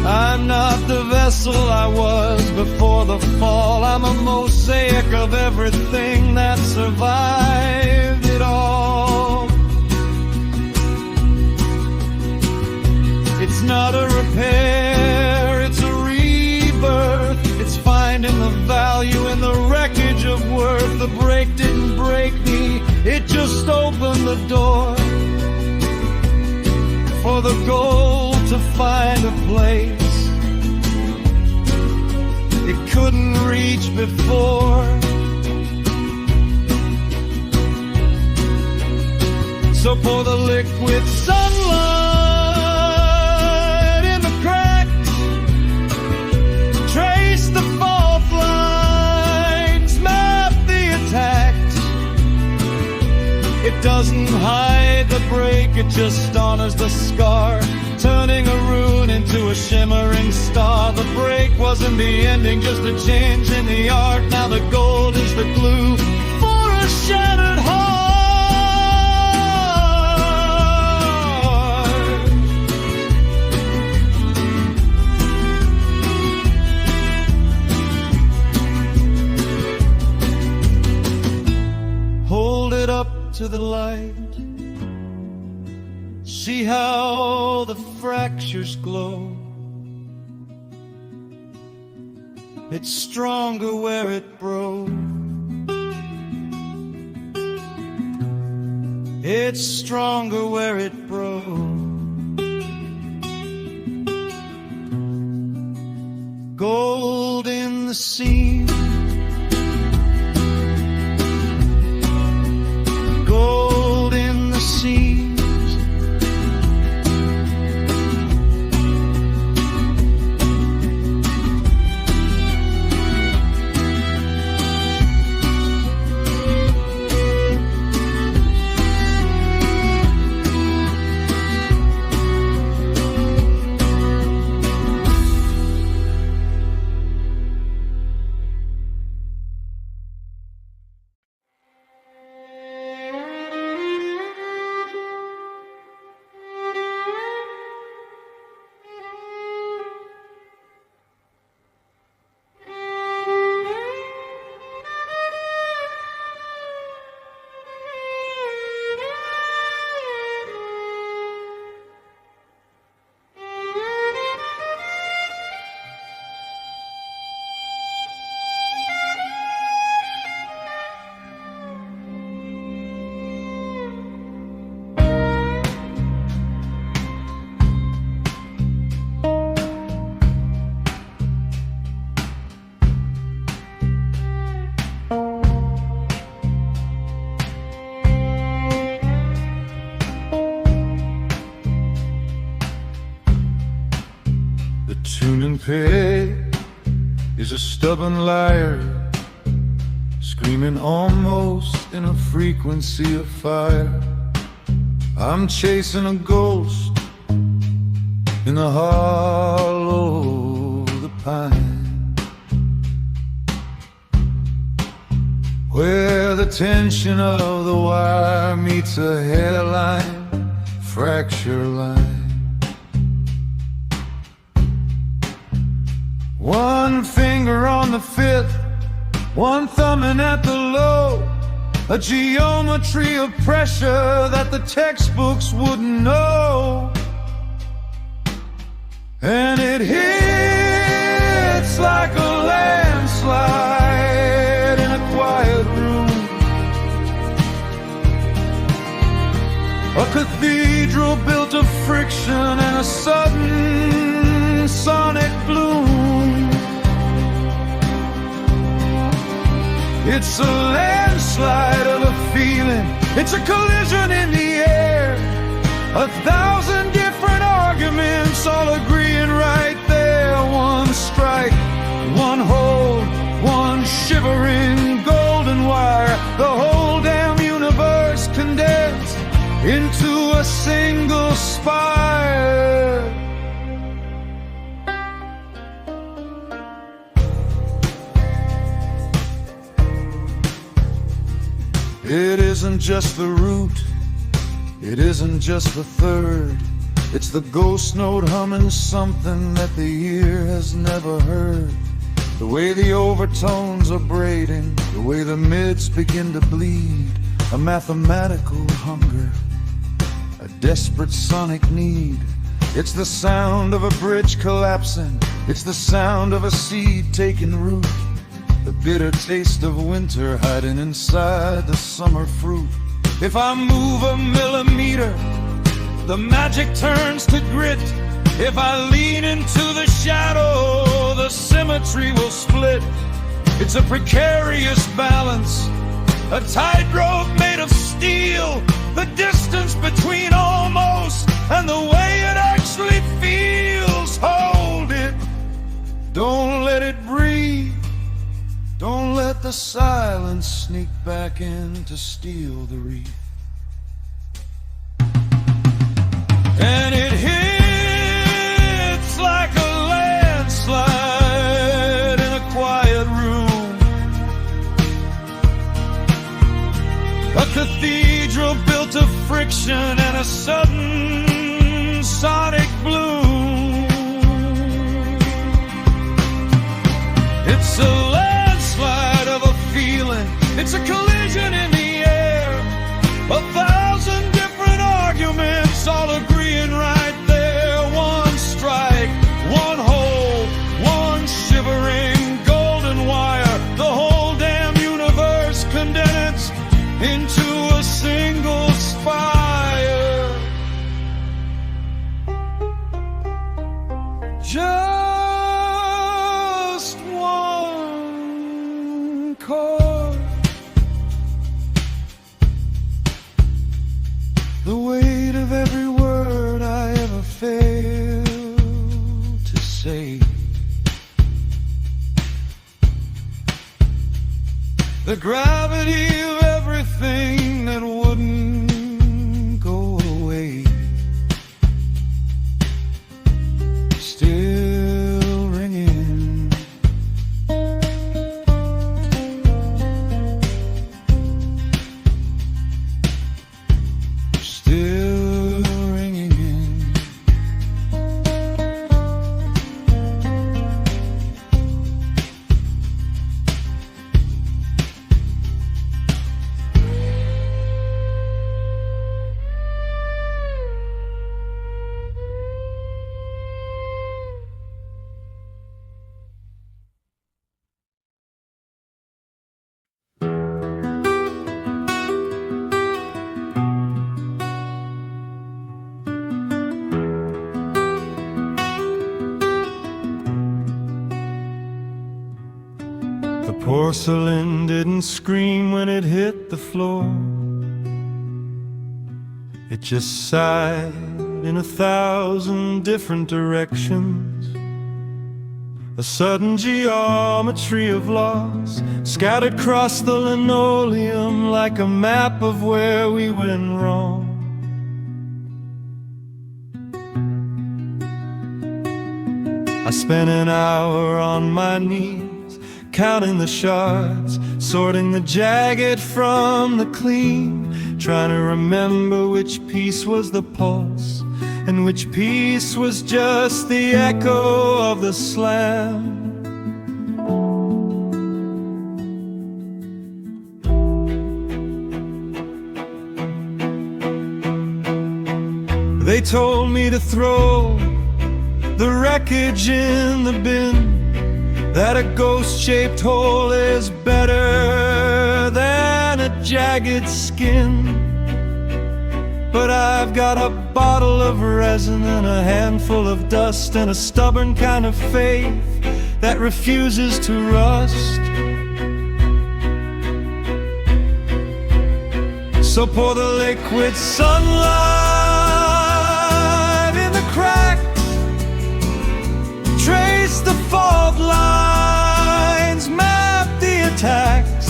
I'm not the vessel I was before the fall, I'm a mosaic of everything that survived it all. It's not a repair, it's a rebirth. It's finding the value in the wreckage of worth. The break didn't break me, it just opened the door for the gold to find a place it couldn't reach before. So pour the liquid sunlight in the cracks, trace the fault lines, map the attacks. It doesn't hide the break, it just honors the scar, turning a ruin into a shimmering star. The break wasn't the ending, just a change in the art. Now the gold is the glue for a shattered heart. Hold it up to the light, see how the fractures glow. It's stronger where it broke. It's stronger where it broke. Gold in the seam, gold in the seam. pay is a stubborn liar, screaming almost in a frequency of fire. I'm chasing a ghost in the hollow of the pine, where the tension of the wire meets a hairline, fracture line. One finger on the fifth, one thumbing at the low, a geometry of pressure that the textbooks wouldn't know. And it hits like a landslide in a quiet room, a cathedral built of friction and a sudden sonic bloom. It's a landslide of a feeling, it's a collision in the air, 1,000 different arguments all agreeing right there. One strike, one hold, one shivering golden wire, the whole damn universe condensed into a single spire. It isn't just the root, it isn't just the third, it's the ghost note humming something that the ear has never heard. The way the overtones are braiding, the way the mids begin to bleed, a mathematical hunger, a desperate sonic need. It's the sound of a bridge collapsing, it's the sound of a seed taking root, the bitter taste of winter hiding inside the summer fruit. If I move a millimeter, the magic turns to grit. If I lean into the shadow, the symmetry will split. It's a precarious balance, a tightrope made of steel, the distance between almost and the way it actually feels. Hold it, don't let it breathe. Don't let the silence sneak back in to steal the wreath. And it hits like a landslide in a quiet room, a cathedral built of friction and a sudden sonic bloom. It's a landslide of a feeling, it's a collision in the air, 1,000 different arguments all agreeing right there. One strike, one hold, one shivering golden wire, the whole damn universe condensed into a single spire. Just one chord, the weight of every word I ever failed to say, the gravity of everything that wouldn't go away, still ringing, still ringing in. The porcelain didn't scream when it hit the floor. It just sighed in 1,000 different directions. A sudden geometry of loss scattered across the linoleum like a map of where we went wrong. I spent an hour on my knees, counting the shards, sorting the jagged from the clean, trying to remember which piece was the pulse and which piece was just the echo of the slam. They told me to throw the wreckage in the bin, that a ghost-shaped hole is better than a jagged skin. But I've got a bottle of resin and a handful of dust and a stubborn kind of faith that refuses to rust. So pour the liquid sunlight in the cracks, trace the fault lines, map the attacks.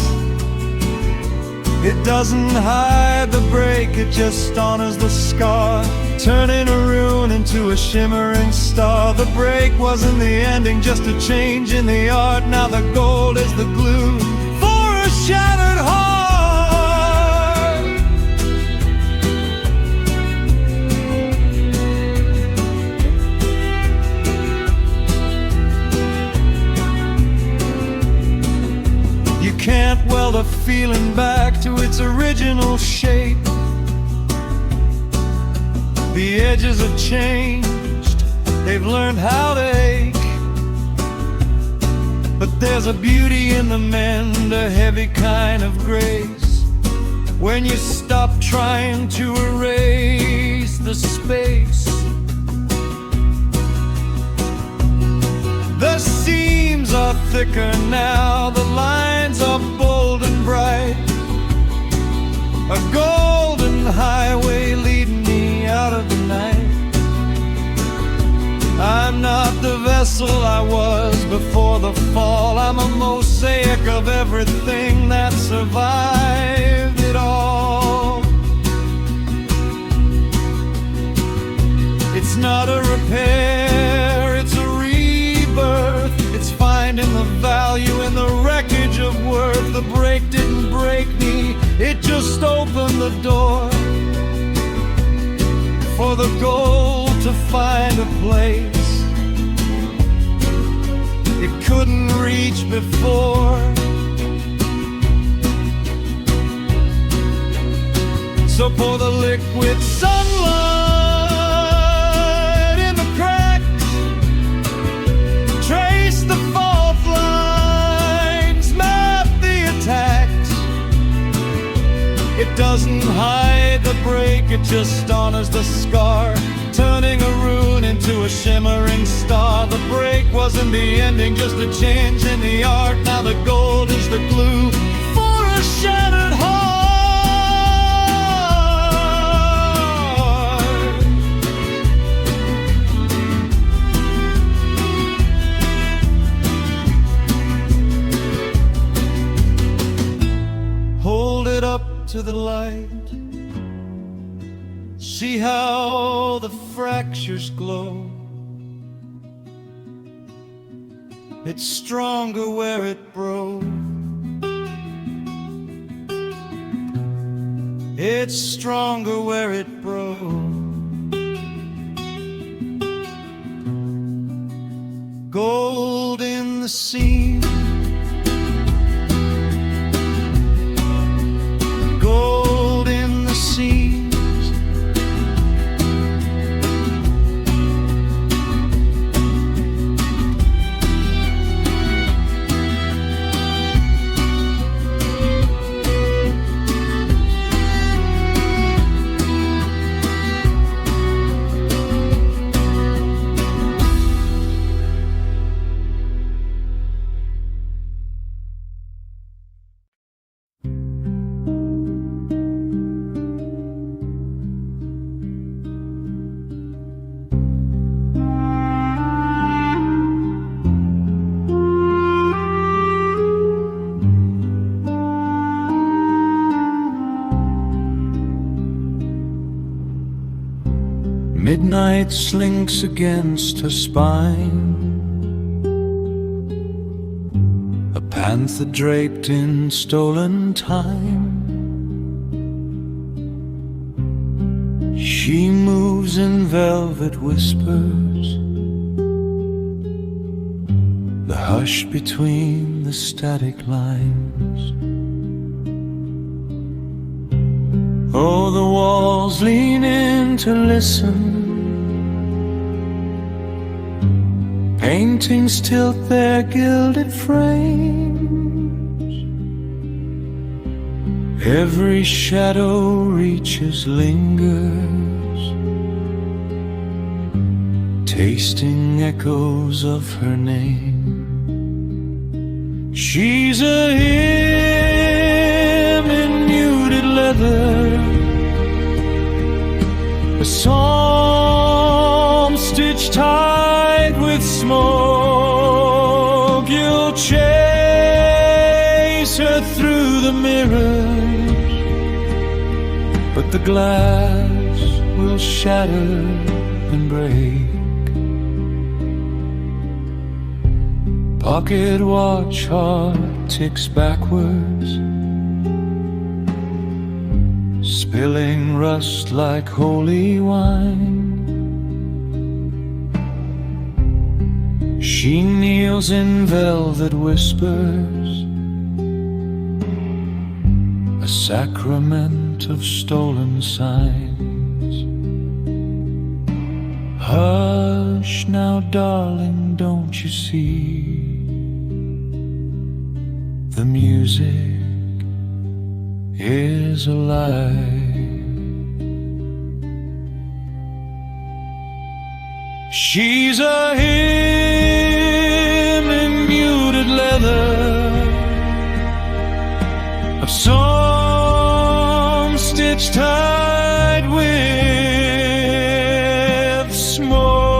It doesn't hide the break, it just honors the scar, turning a ruin into a shimmering star. The break wasn't the ending, just a change in the art. Now the gold is the glue for a shattered heart. Can't weld a feeling back to its original shape. The edges have changed, they've learned how to ache. But there's a beauty in the mend, a heavy kind of grace, when you stop trying to erase the space. The seams are thicker now, the lines are bold and bright, a golden highway leading me out of the night. I'm not the vessel I was before the fall, I'm a mosaic of everything that survived it all. It's not a repair, it's a rebirth. It's finding the value in the wreckage of worth. The break didn't break me, it just opened the door for the gold to find a place it couldn't reach before. So pour the liquid sunlight in the cracks, trace the fault lines, map the attacks. It doesn't hide the break, it just honors the scar, turning a ruin into a shimmering star. The break wasn't the ending, just a change in the art. Now the gold is the glue for a shattered heart. Hold it up to the light, see how the fractures glow. It's stronger where it broke, it's stronger where it broke. Gold in the seam, gold in the seams. Midnight slinks against her spine, a panther draped in stolen time. She moves in velvet whispers, the hush between the static lines. Oh, the walls lean in to listen, paintings tilt their gilded frames. Every shadow reaches, lingers, tasting echoes of her name. She's a hymn in muted leather, a psalm stitched tight with smoke. You'll chase her through the mirrors, but the glass will shatter and break. Pocket watch heart ticks backwards, spilling rust like holy wine. She kneels in velvet whispers, a sacrament of stolen signs. Hush now, darling, don't you see? The music is alive. She's a hymn in muted leather, a psalm stitched tight with smoke.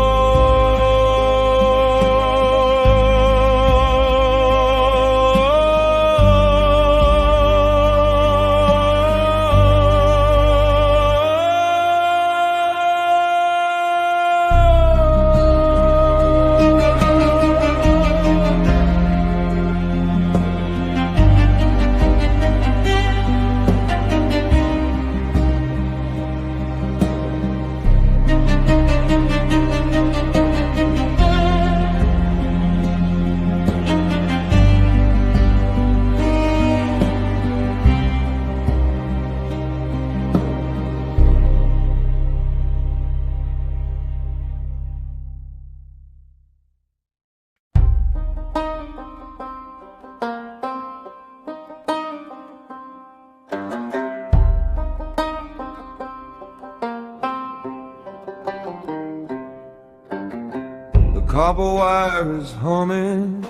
Copper wire is humming,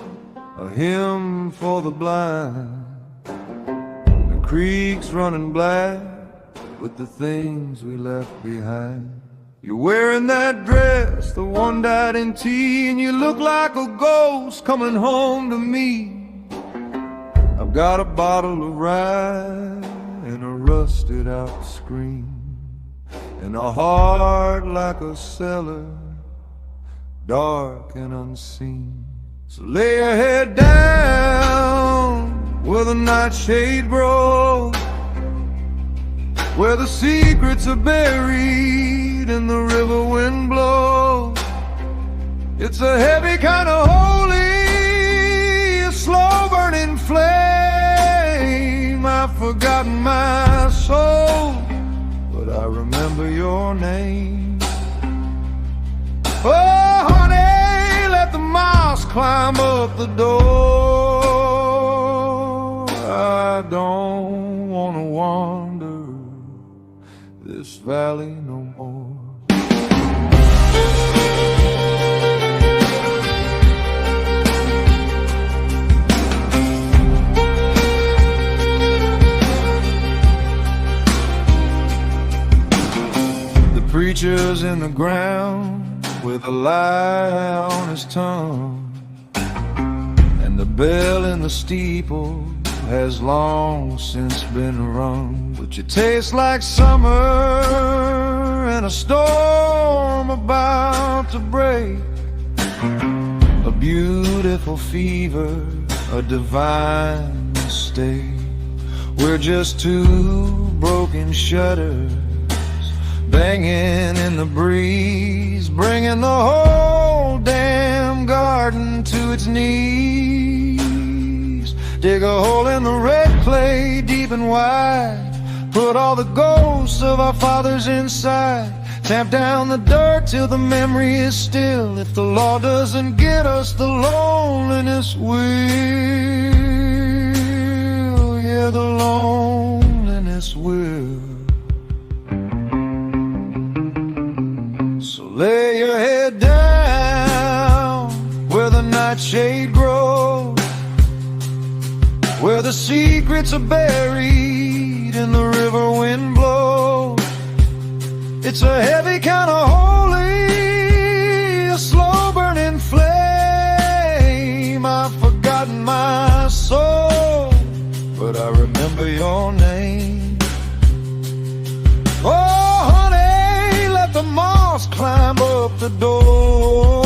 a hymn for the blind. The creek's running black with the things we left behind. You're wearing that dress, the one dyed in tea, and you look like a ghost coming home to me. I've got a bottle of rye and a rusted out screen, and a heart like a cellar, dark and unseen. So lay your head down where the nightshade grows, where the secrets are buried and the river wind blows. It's a heavy kind of holy, a slow burning flame. I've forgotten my soul, but I remember your name. Oh, honey, let the moss climb up the door. I don't want to wander this valley no more. The preacher's in the ground with a lie on his tongue, and the bell in the steeple has long since been rung. But you taste like summer and a storm about to break. A beautiful fever, a divine mistake. We're just two broken shutters banging in the breeze, bringing the whole damn garden to its knees. Dig a hole in the red clay deep and wide, put all the ghosts of our fathers inside. Tamp down the dirt till the memory is still. If the law doesn't get us, the loneliness will. Yeah, the loneliness will. So lay your head down where the nightshade grows, where the secrets are buried and the river wind blows. It's a heavy kind of holy, a slow burning flame. I've forgotten my soul, but I remember your name. Oh honey, let the moss climb up the door.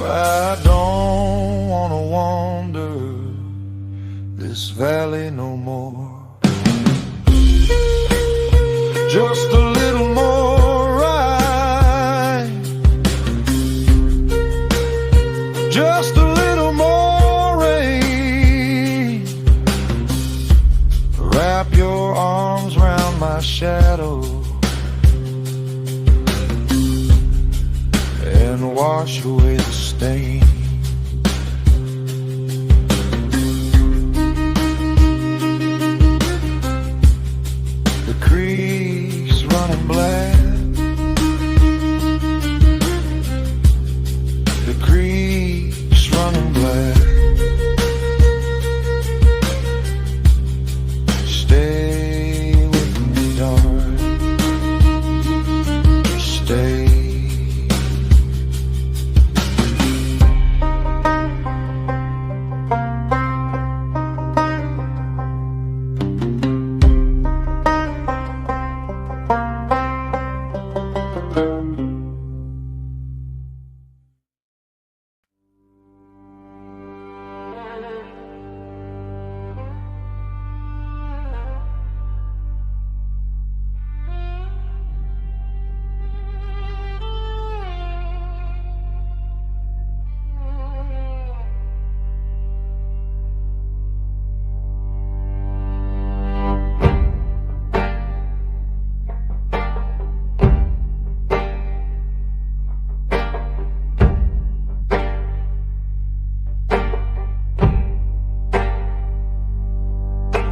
I don't wanna wander this valley no more. Just a little more ride, just a little more rain. Wrap your arms round my shadow and wash away the stain. The creek's running black, the creek's running black. Stay with me, darling, stay.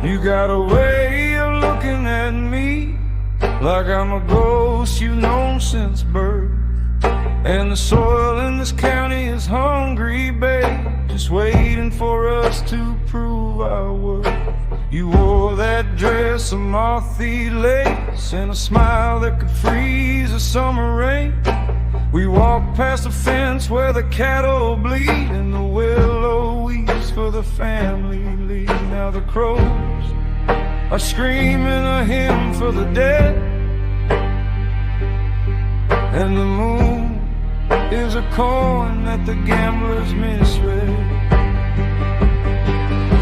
You got a way of looking at me like I'm a ghost you've known since birth. And the soil in this county is hungry, babe, just waiting for us to prove our worth. You wore that dress of moth-eat lace and a smile that could freeze a summer rain. We walked past a fence where the cattle bleed and the willow weeps for the family lead. Now the crows are screaming a hymn for the dead, and the moon is a coin that the gamblers misread.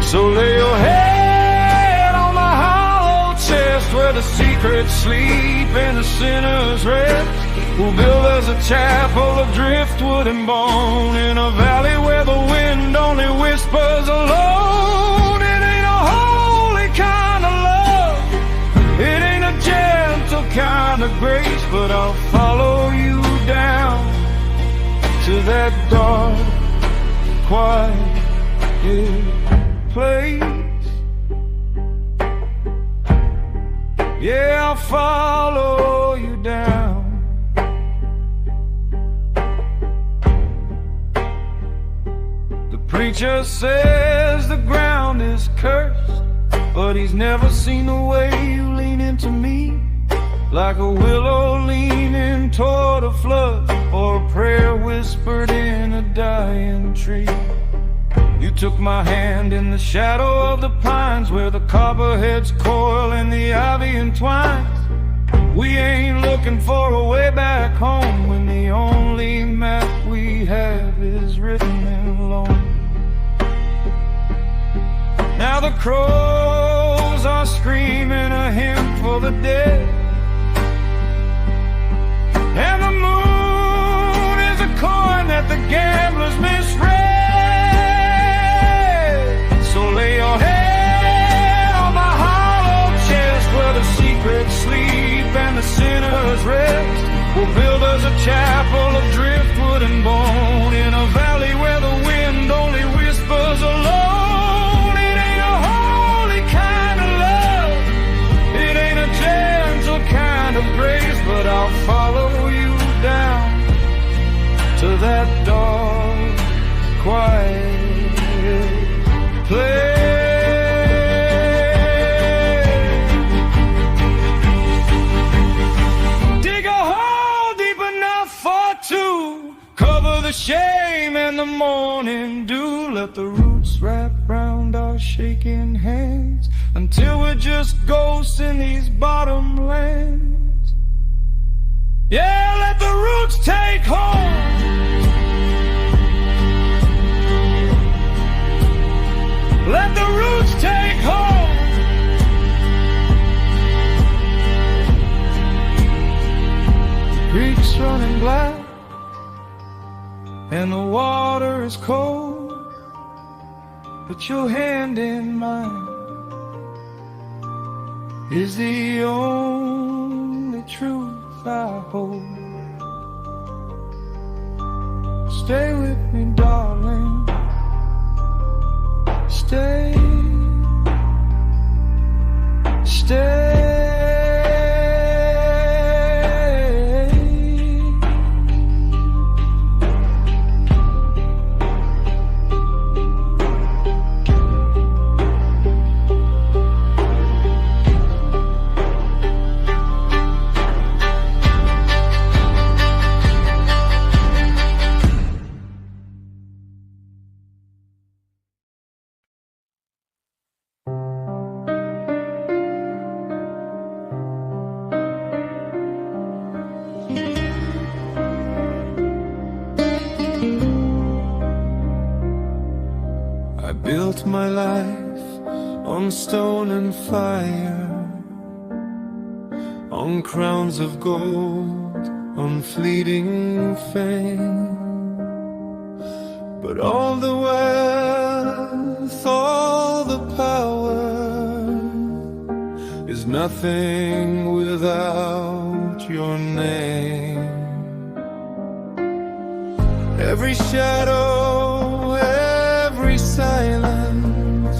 So lay your head on the hollow chest where the secrets sleep and the sinners rest. We'll build us a chapel of driftwood and bone in a valley where the wind only whispers alone. It ain't a holy kind of love, it ain't a gentle kind of grace, but I'll follow you down to that dark, quiet place. Yeah, I'll follow you down. The preacher says the ground is cursed, but he's never seen the way you lean into me, like a willow leaning toward a flood, or a prayer whispered in a dying tree. You took my hand in the shadow of the pines, where the copperheads coil and the ivy entwines. We ain't looking for a way back home when the crows are screaming a hymn for the dead, and the moon is a coin that the gamblers misread. So lay your head on my hollow chest, where the secrets sleep and the sinners rest. We'll build us a chapel of driftwood and bone, in a valley where the wind only whispers alone. It ain't a holy kind of love, it ain't a gentle kind of grace, but I'll follow you down to that dark, quiet place. Dig a hole deep enough for two, cover the shame and the morning dew. Let the roots wrap round our shaking hands until we're just ghosts in these bottomlands. Yeah, let the roots take hold. Let the roots take hold. The creek's running black and the water is cold. Put your hand in mine, is the only truth I hold. Stay with me, darling. Stay, stay. I built my life on stone and fire, on crowns of gold, on fleeting fame. But all the wealth, all the power is nothing without your name. Every shadow, every silence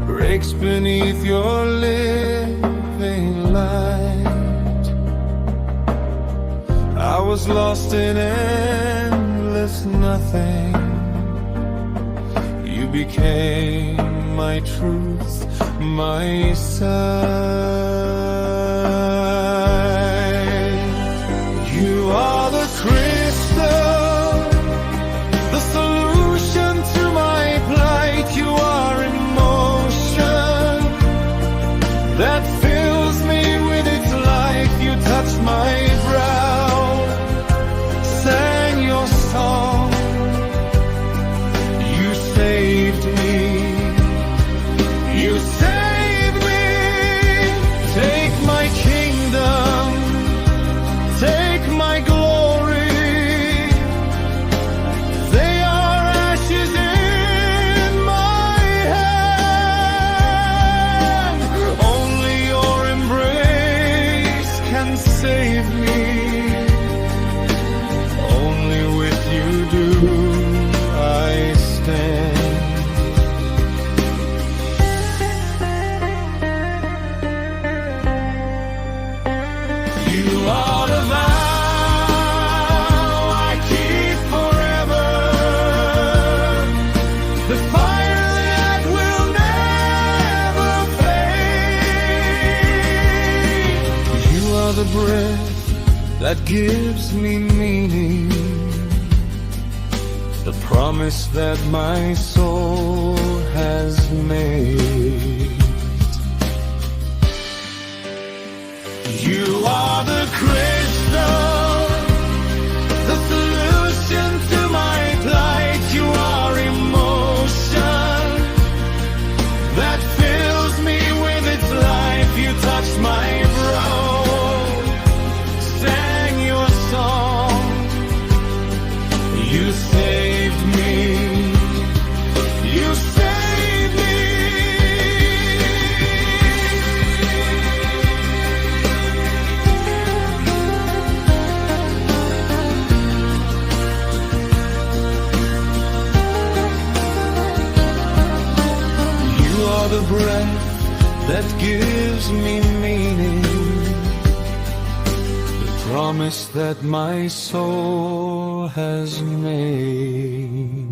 breaks beneath your living light. I was lost in endless nothing. You became my truth, my sight. You are the crystal, the solution to my plight. You are emotion that fills me with its life. You touch my brow, sang your song. You saved me, you saved me. Take my kingdom, take my glory. They are ashes in my hand. Only your embrace can save me. Only with you do I stand. You are the vow I keep forever, the fire that will never fade. You are the breath that gives me meaning, the promise that my soul has made. You are the crystal, the solution to my plight. You are emotion breath that gives me meaning, the promise that my soul has made.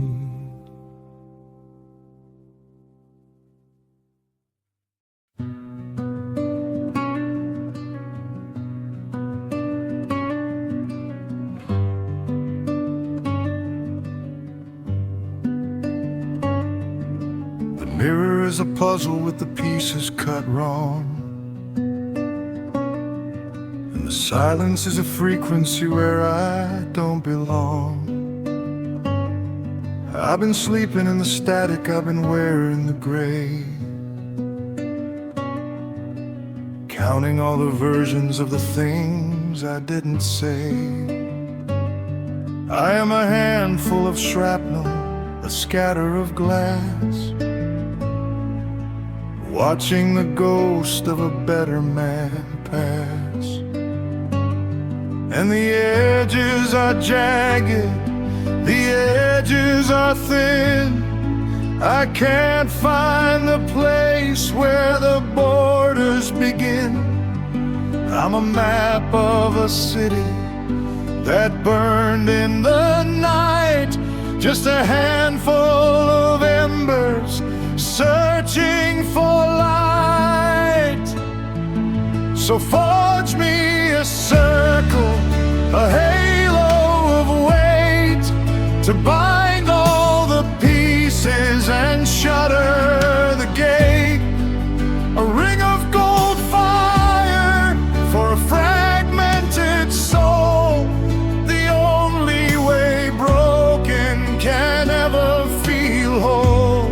The mirror is a puzzle with the pieces cut wrong, and the silence is a frequency where I don't belong. I've been sleeping in the static, I've been wearing the gray, counting all the versions of the things I didn't say. I am a handful of shrapnel, a scatter of glass, watching the ghost of a better man pass. And the edges are jagged, the edges are thin. I can't find the place where the borders begin. I'm a map of a city that burned in the night, just a handful of embers searching for light. So forge me a circle, a halo of weight, to bind all the pieces and shutter the gate. A ring of gold fire for a fragmented soul, the only way broken can ever feel whole.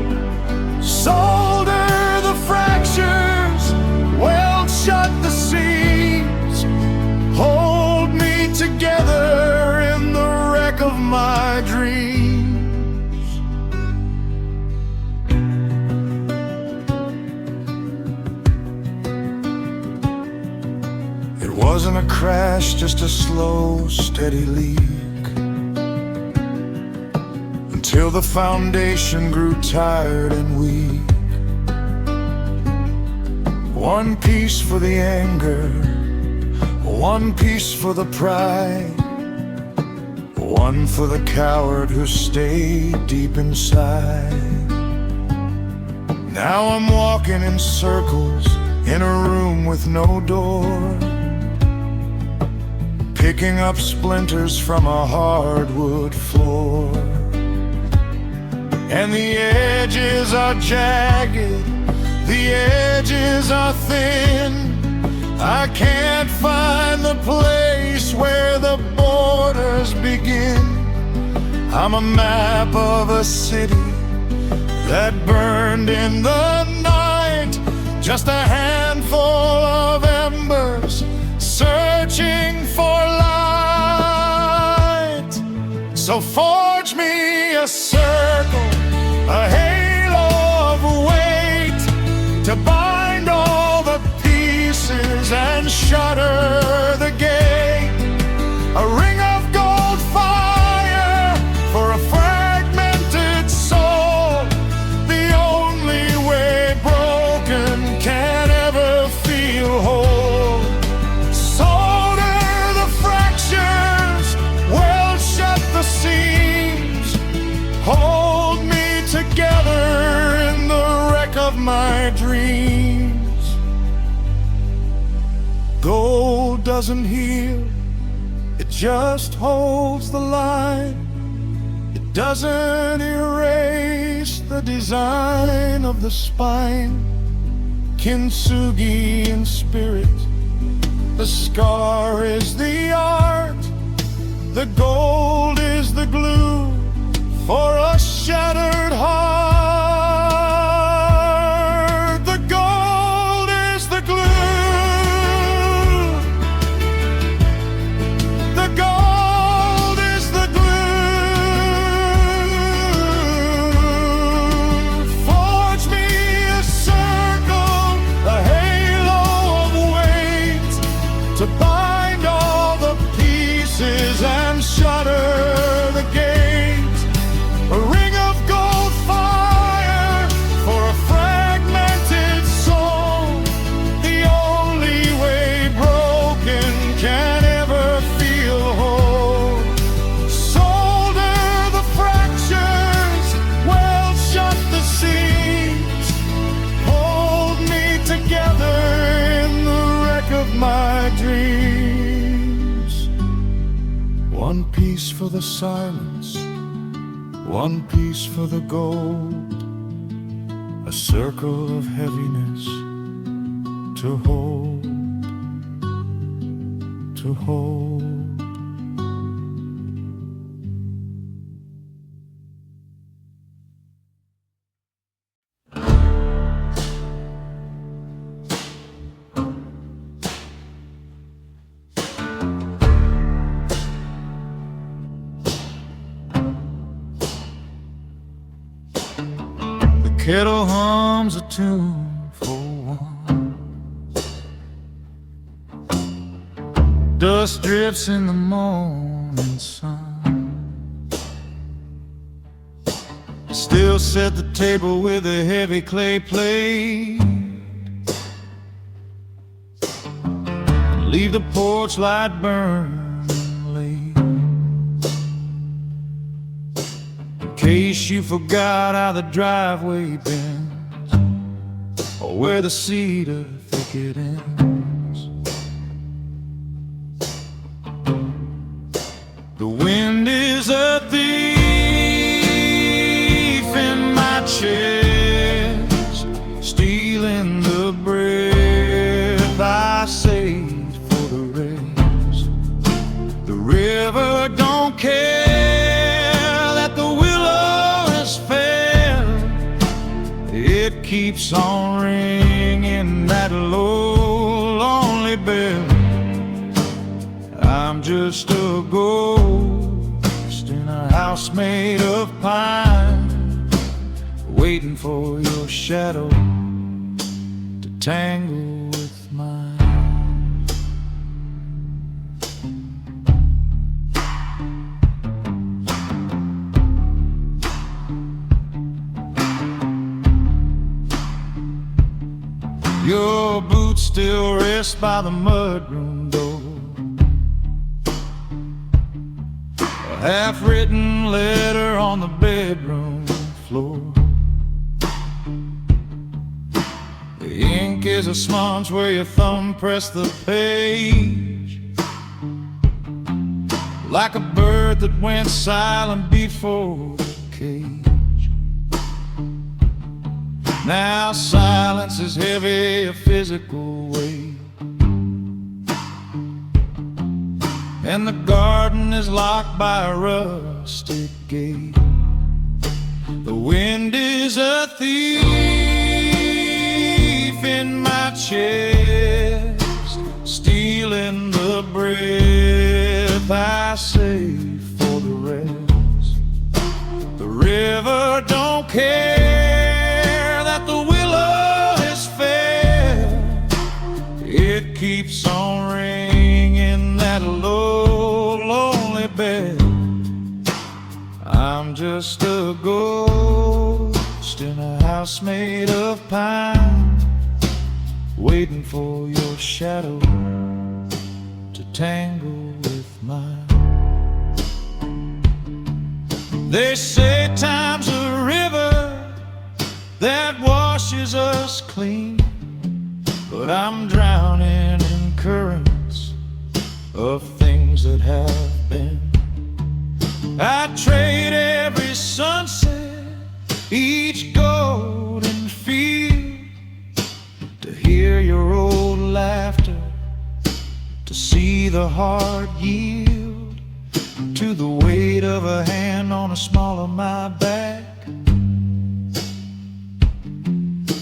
Solder the fractures, weld shut the seams, hold me together in the wreck of my dreams. It wasn't a crash, just a slow, steady leak, until the foundation grew tired and weak. One piece for the anger, one piece for the pride, one for the coward who stayed deep inside. Now I'm walking in circles in a room with no door, picking up splinters from a hardwood floor. And the edges are jagged, the edges are thin. I can't find the place where the borders begin. I'm a map of a city that burned in the night, just a handful of embers searching for light. So forge me a circle, a halo of weight, to bind all the pieces and shutter the gate. A ring of gold fire for a fragmented soul, the only way broken can ever feel whole. Solder the fractures, weld shut the seams, hold me together in the wreck of my dreams. Gold doesn't heal, it just holds the line. It doesn't erase the design of the spine. Kintsugi in spirit, the scar is the art, the gold is the glue for a shattered heart. The gold is the glue, the gold is the glue. Forge me a circle, a halo of weight, to bind all the pieces and shutter the gate. A ring of gold fire for a fragmented One piece for the silence, one piece for the gold, a circle of heaviness to hold, to hold. Kettle hums a tune for one. Dust drifts in the morning sun. Still set the table with a heavy clay plate. Leave the porch light burning late, in case you forgot how the driveway bends, or where the cedar thicket ends. The wind is a thief in my chest, stealing the breath I saved for the rest. The river don't care that the willow has failed. It keeps on ringing that low, lonely bell. I'm just a ghost in a house made of pine, waiting for your shadow to tangle with mine. Your boots still rest by the mudroom door, a half-written letter on the bedroom floor. The ink is a smudge where your thumb pressed the page, like a bird that went silent before the cage. Now silence is heavy, a physical weight, and the garden is locked by a rustic gate. The wind is a thief in my chest, stealing the breath I save for the rest. The river don't care that the willow has failed. It keeps on ringing that low, lonely bell. I'm just a ghost in a house made of pine, waiting for your shadow to tangle with mine. They say time's a river that washes us clean, but I'm drowning in currents of things that have been. I trade every sunset, each golden field, to hear your old laughter, to see the heart yield to the weight of a hand on the small of my back,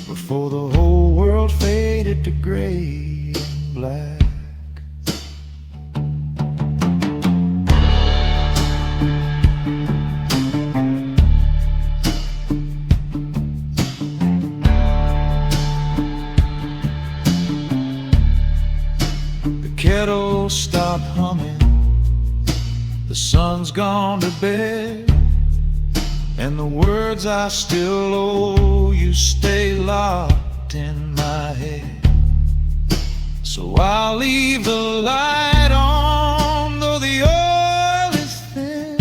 before the whole world faded to gray and black. Kettle stop humming, the sun's gone to bed, and the words I still owe you stay locked in my head. So I'll leave the light on, though the oil is thin,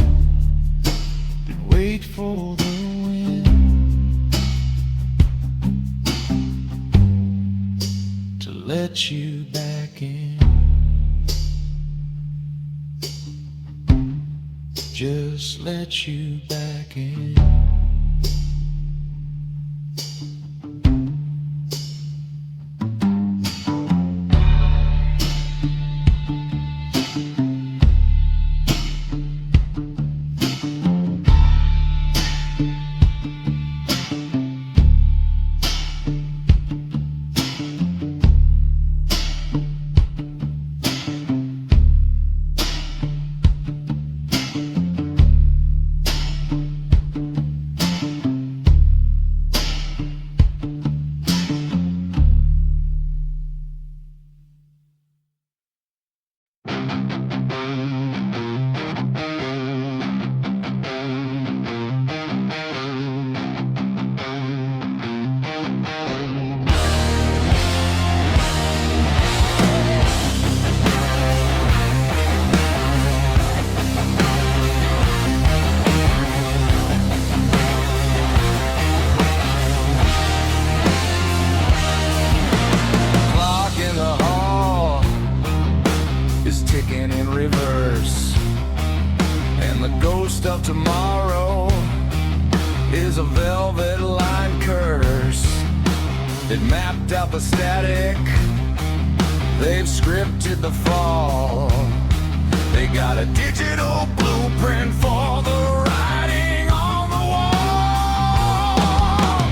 and wait for the wind to let you back in. just let you back in. Of tomorrow is a velvet line curse. It mapped out the static, they've scripted the fall. They got a digital blueprint for the writing on the wall.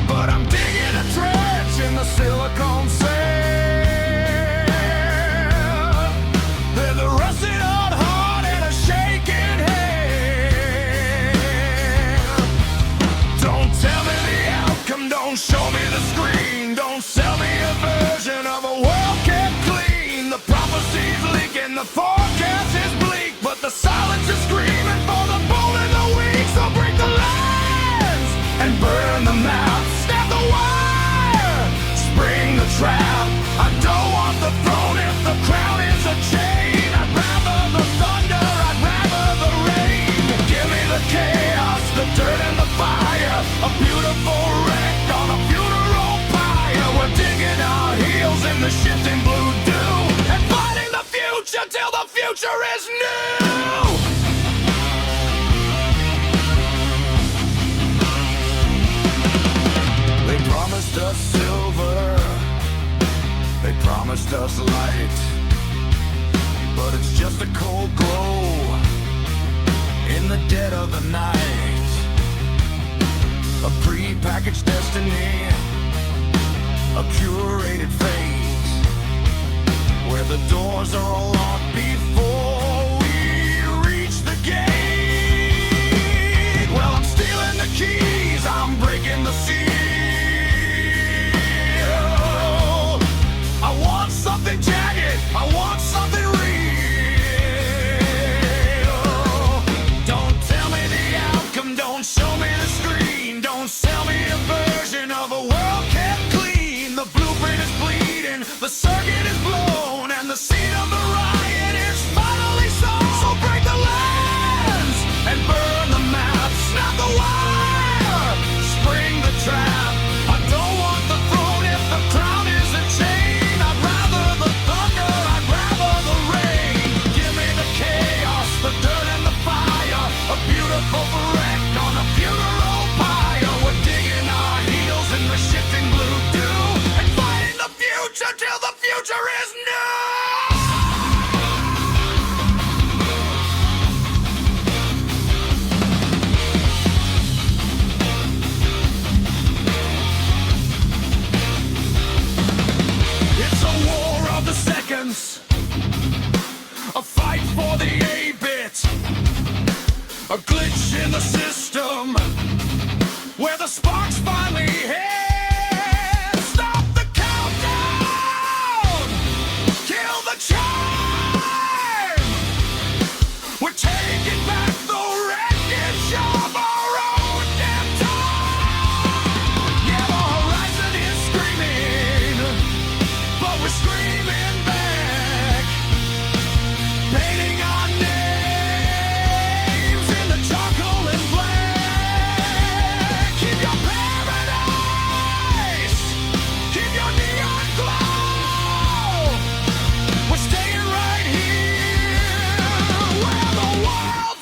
But I'm digging a trench in the silicone sand. There's a rusted old heart and a shaking head. Don't show me the screen, don't sell me a version of a world kept clean. The prophecy's leaking, the forecast is bleak, but the silence is screaming for the bold and the weak. So break the lines and burn the map, snap the wire, spring the trap. I don't want the throne if the crown is a chain. I'd rather the thunder, I'd rather the rain. Give me the chaos, the dirt and the fire, a beautiful wreck on a funeral pyre. We're digging our heels in the shifting blue dew and fighting the future till the future is new. They promised us silver, they promised us light, but it's just a cold glow in the dead of the night. A pre-packaged destiny, a curated fate, where the doors are all locked before we reach the gate. Well, I'm stealing the keys, I'm breaking the seal. I want something jagged, I want something real. Don't tell me the outcome, don't show me the screen. Don't sell me a version of a world kept clean. The blueprint is bleeding, the circuit is blown, and the seed of the riot is finally sown. So break the lens and burn the map, snap the wire, spring the trap. I don't want the throne if the crown is a chain. I'd rather the thunder, I'd rather the rain. Give me the chaos, the dirt and the fire, a beautiful wreck on a funeral pyre. We're digging our heels in the shifting blue dew and fighting the future till the future is new. It's a war of the seconds, a fight for the A-bit, a glitch in the system where the sparks finally hit. Stop the countdown, kill the chime. We're taking back the wreckage of our own damn time. Yeah, the horizon is screaming, but we're screaming back, painting our names in the charcoal and black. Keep your paradise, keep your neon glow. We're staying right here where the world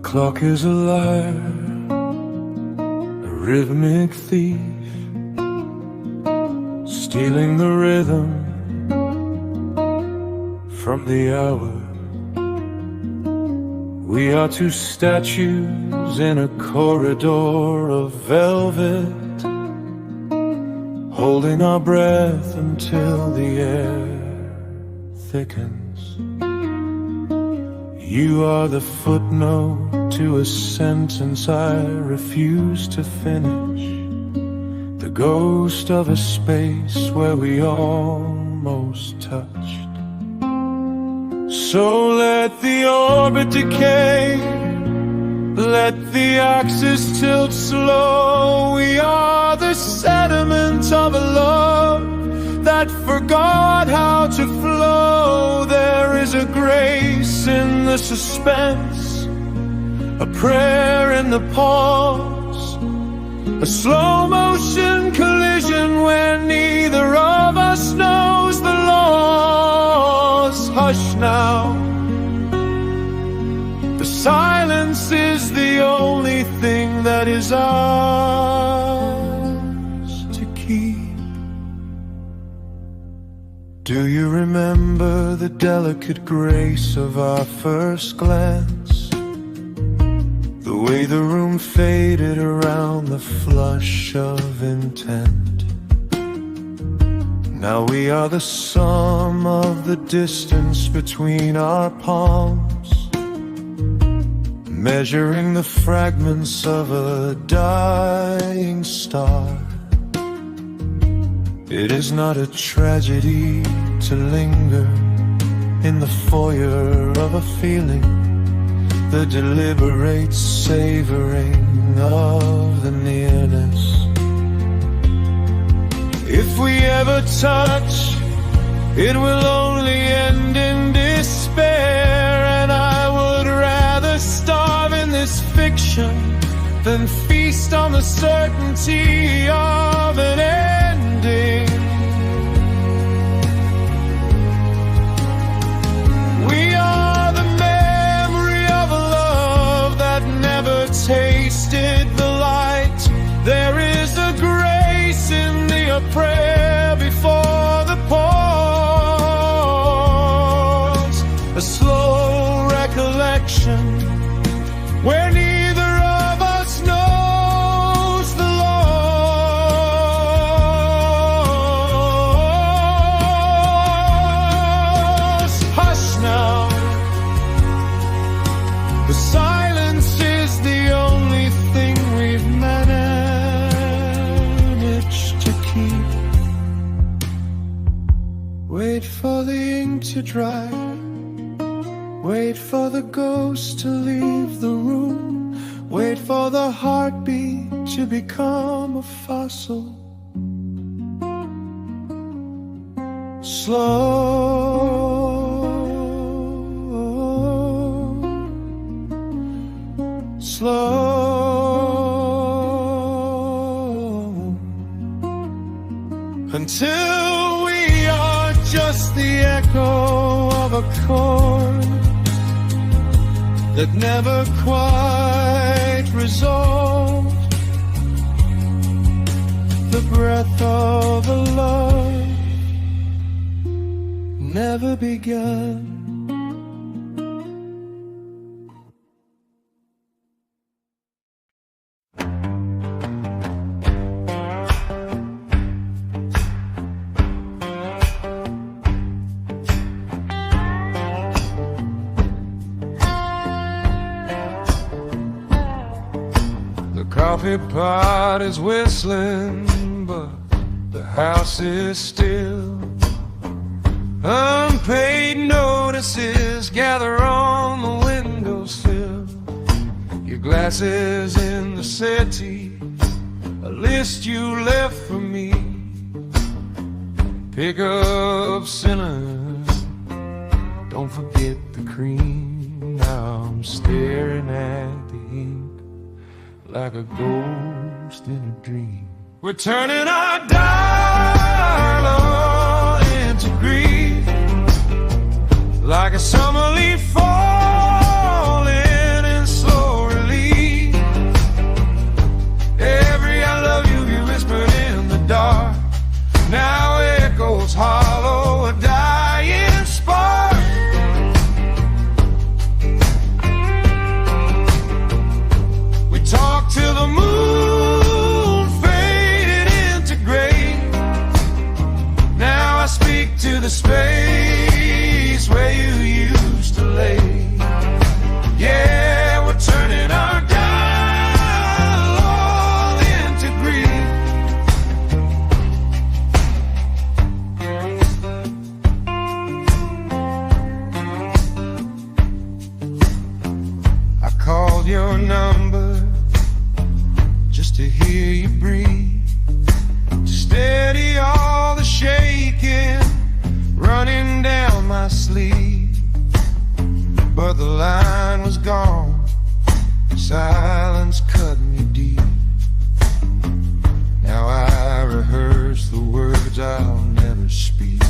clock is a liar, a rhythmic thief, stealing the rhythm from the hour. We are two statues in a corridor of velvet, holding our breath until the air thickens. You are the footnote to a sentence I refuse to finish, the ghost of a space where we almost touched. So let the orbit decay, let the axis tilt slow. We are the sediment of a love that forgot how to flow. There is a grace in the suspense, a prayer in the pause, a slow motion collision where neither of us knows the laws. Hush now, the silence is the only thing that is ours to keep. Do you remember the delicate grace of our first glance? The way the room faded around the flush of intent. Now we are the sum of the distance between our palms, measuring the fragments of a dying star. It is not a tragedy to linger in the foyer of a feeling, the deliberate savoring of the nearness. If we ever touch, it will only end in despair, and I would rather starve in this fiction than feast on the certainty of an ending. We are the memory of a love that never tasted the light. There is a grace in a prayer before the pause, a slow recollection where neither of us knows the loss. Hush now, the silence is the only thing we've managed to keep. Wait for the ink to dry, wait for the ghost to leave the room, wait for the heartbeat to become a fossil. Slow, until we are just the echo of a chord that never quite resolved, the breath of a love never begun. Coffee pot is whistling, but the house is still. Unpaid notices gather on the windowsill. Your glasses in the settee, a list you left for me. Pick up sinners, don't forget the cream. Now I'm staring at the ink like a ghost in a dream. We're turning our dialogue into grief, like a summer leaf falling in slow sleep, but the line was gone. Silence cut me deep. Now I rehearse the words I'll never speak,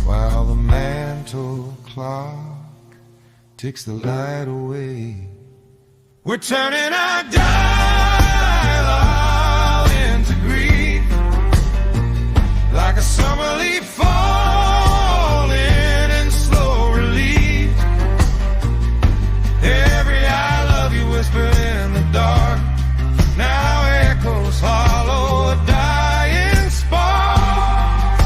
while the mantle clock takes the light away. We're turning our dialogue into grief, like a summer leaf falling in slow relief. Every I love you whispered in the dark now echoes hollow, a dying spark.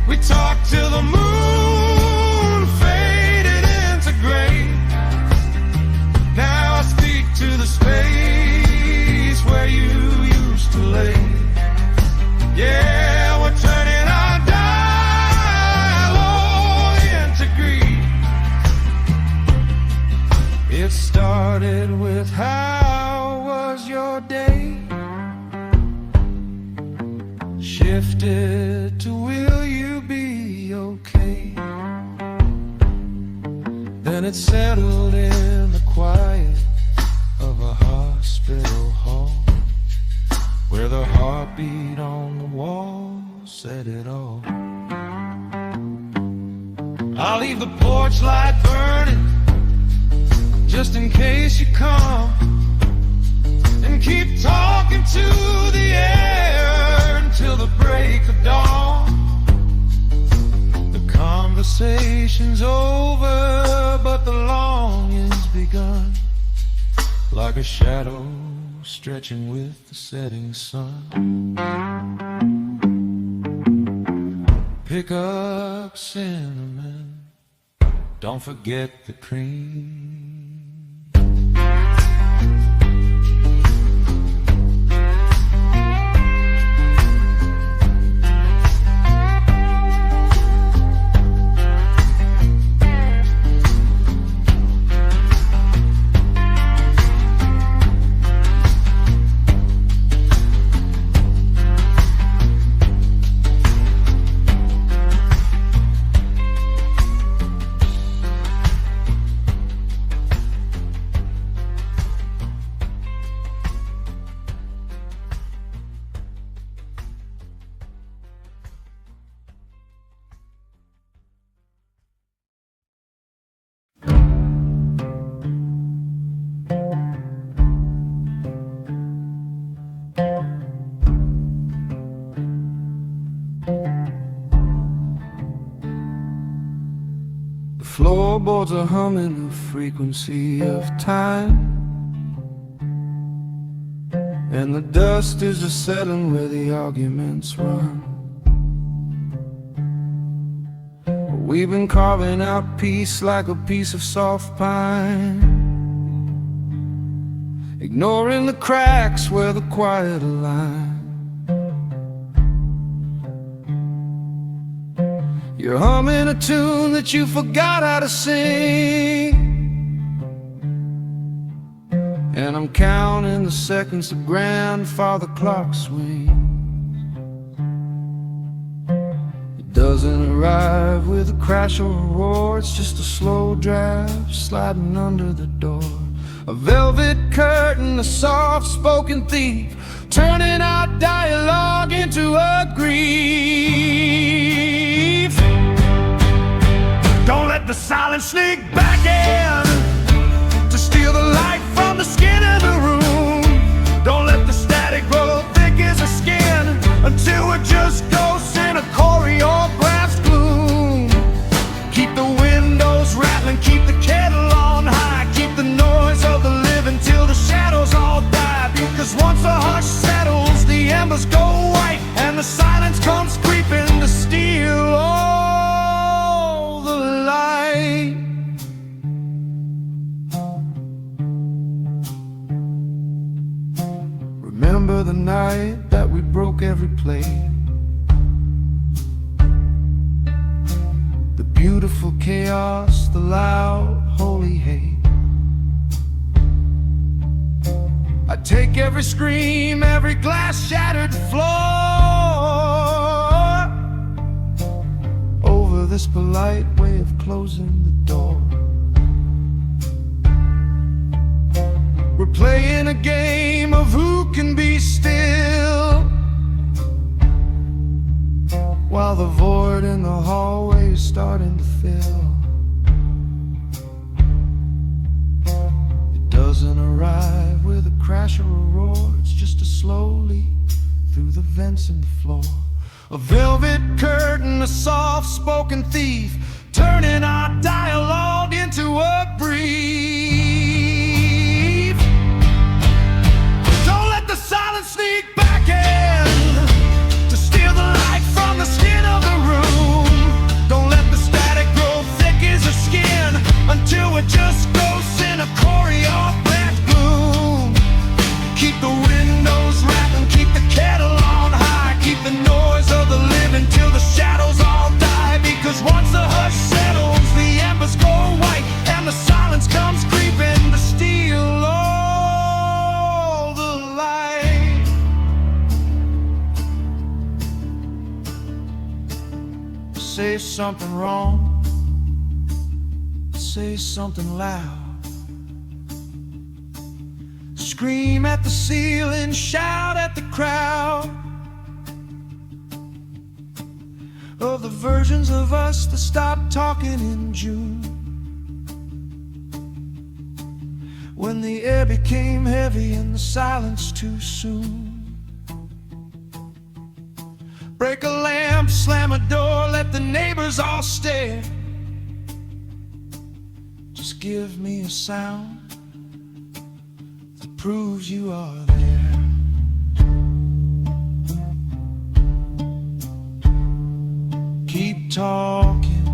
We talked till the moon faded into gray. Now I speak to the space where you used to lay. Yeah, we're turning our dialogue into grief. It started with, how was your day? Shifted to, will you be okay? Then it settled in the quiet of a hospital hall, where the heartbeat on the wall said it all. I'll leave the porch light burning just in case you come, and keep talking to the air until the break of dawn. The conversation's over, but the longing's begun, like a shadow stretching with the setting sun. Pick up cinnamon, don't forget the cream. Floorboards are humming a frequency of time, and the dust is just settling where the arguments run. We've been carving out peace like a piece of soft pine, ignoring the cracks where the quiet align. You're humming a tune that you forgot how to sing, and I'm counting the seconds the grandfather clock swings. It doesn't arrive with a crash or a roar, it's just a slow draft sliding under the door. A velvet curtain, a soft-spoken thief, turning our dialogue into a grief. Don't let the silence sneak back in to steal the light from the skin in the room. Don't let the static grow thick as a skin until we're just ghosts in a choreographed gloom. Keep the windows rattling, keep the kettle on high, keep the noise of the living till the shadows all die. Because once the hush settles, the embers go white, and the silence comes creeping to steal all the light. Remember the night that we broke every plate, the beautiful chaos, the loud holy hate. I I'd take every scream, every glass shattered floor over this polite way of closing the door. We're playing a game of who can be still, while the void in the hallway is starting to fill. It doesn't arrive with a crash or a roar, it's just a slow leak through the vents in the floor. A velvet curtain, a soft-spoken thief, turning our dialogue into a brief. Don't let the silence sneak back in to steal the light from the skin of the room. Don't let the static grow thick as a skin until we're just ghosts in a choreographed gloom. Keep the windows rapping, keep the kettle on high, keep the noise of the living till the shadows all die. Because once the hush settles, the embers go white and the silence comes creeping to steal all the light. Say something wrong, say something loud, scream at the ceiling, shout at the crowd of the versions of us that stopped talking in June, when the air became heavy and the silence too soon. Break a lamp, slam a door, let the neighbors all stare. Just give me a sound that proves you are there. Keep talking,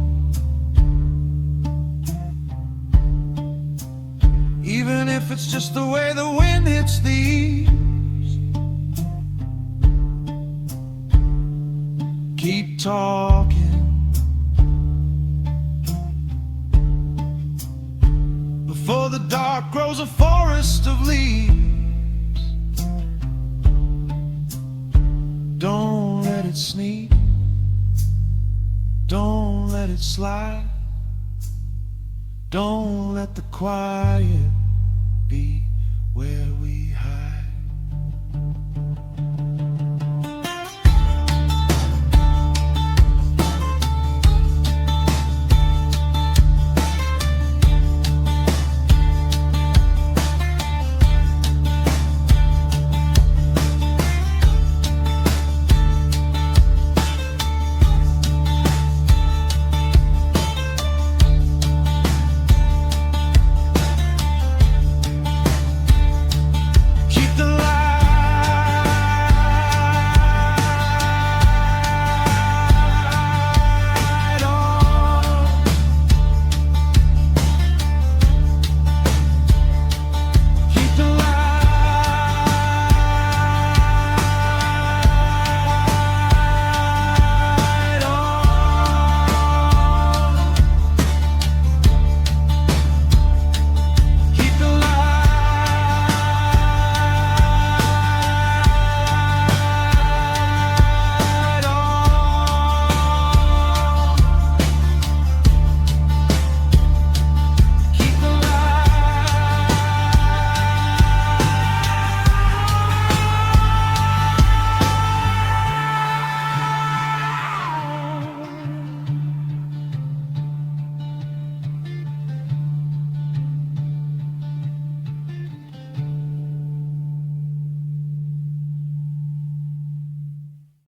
even if it's just the way the wind hits the eaves. Keep talking before the dark grows a forest of leaves. Don't let it sneak, don't let it slide, don't let the quiet be where we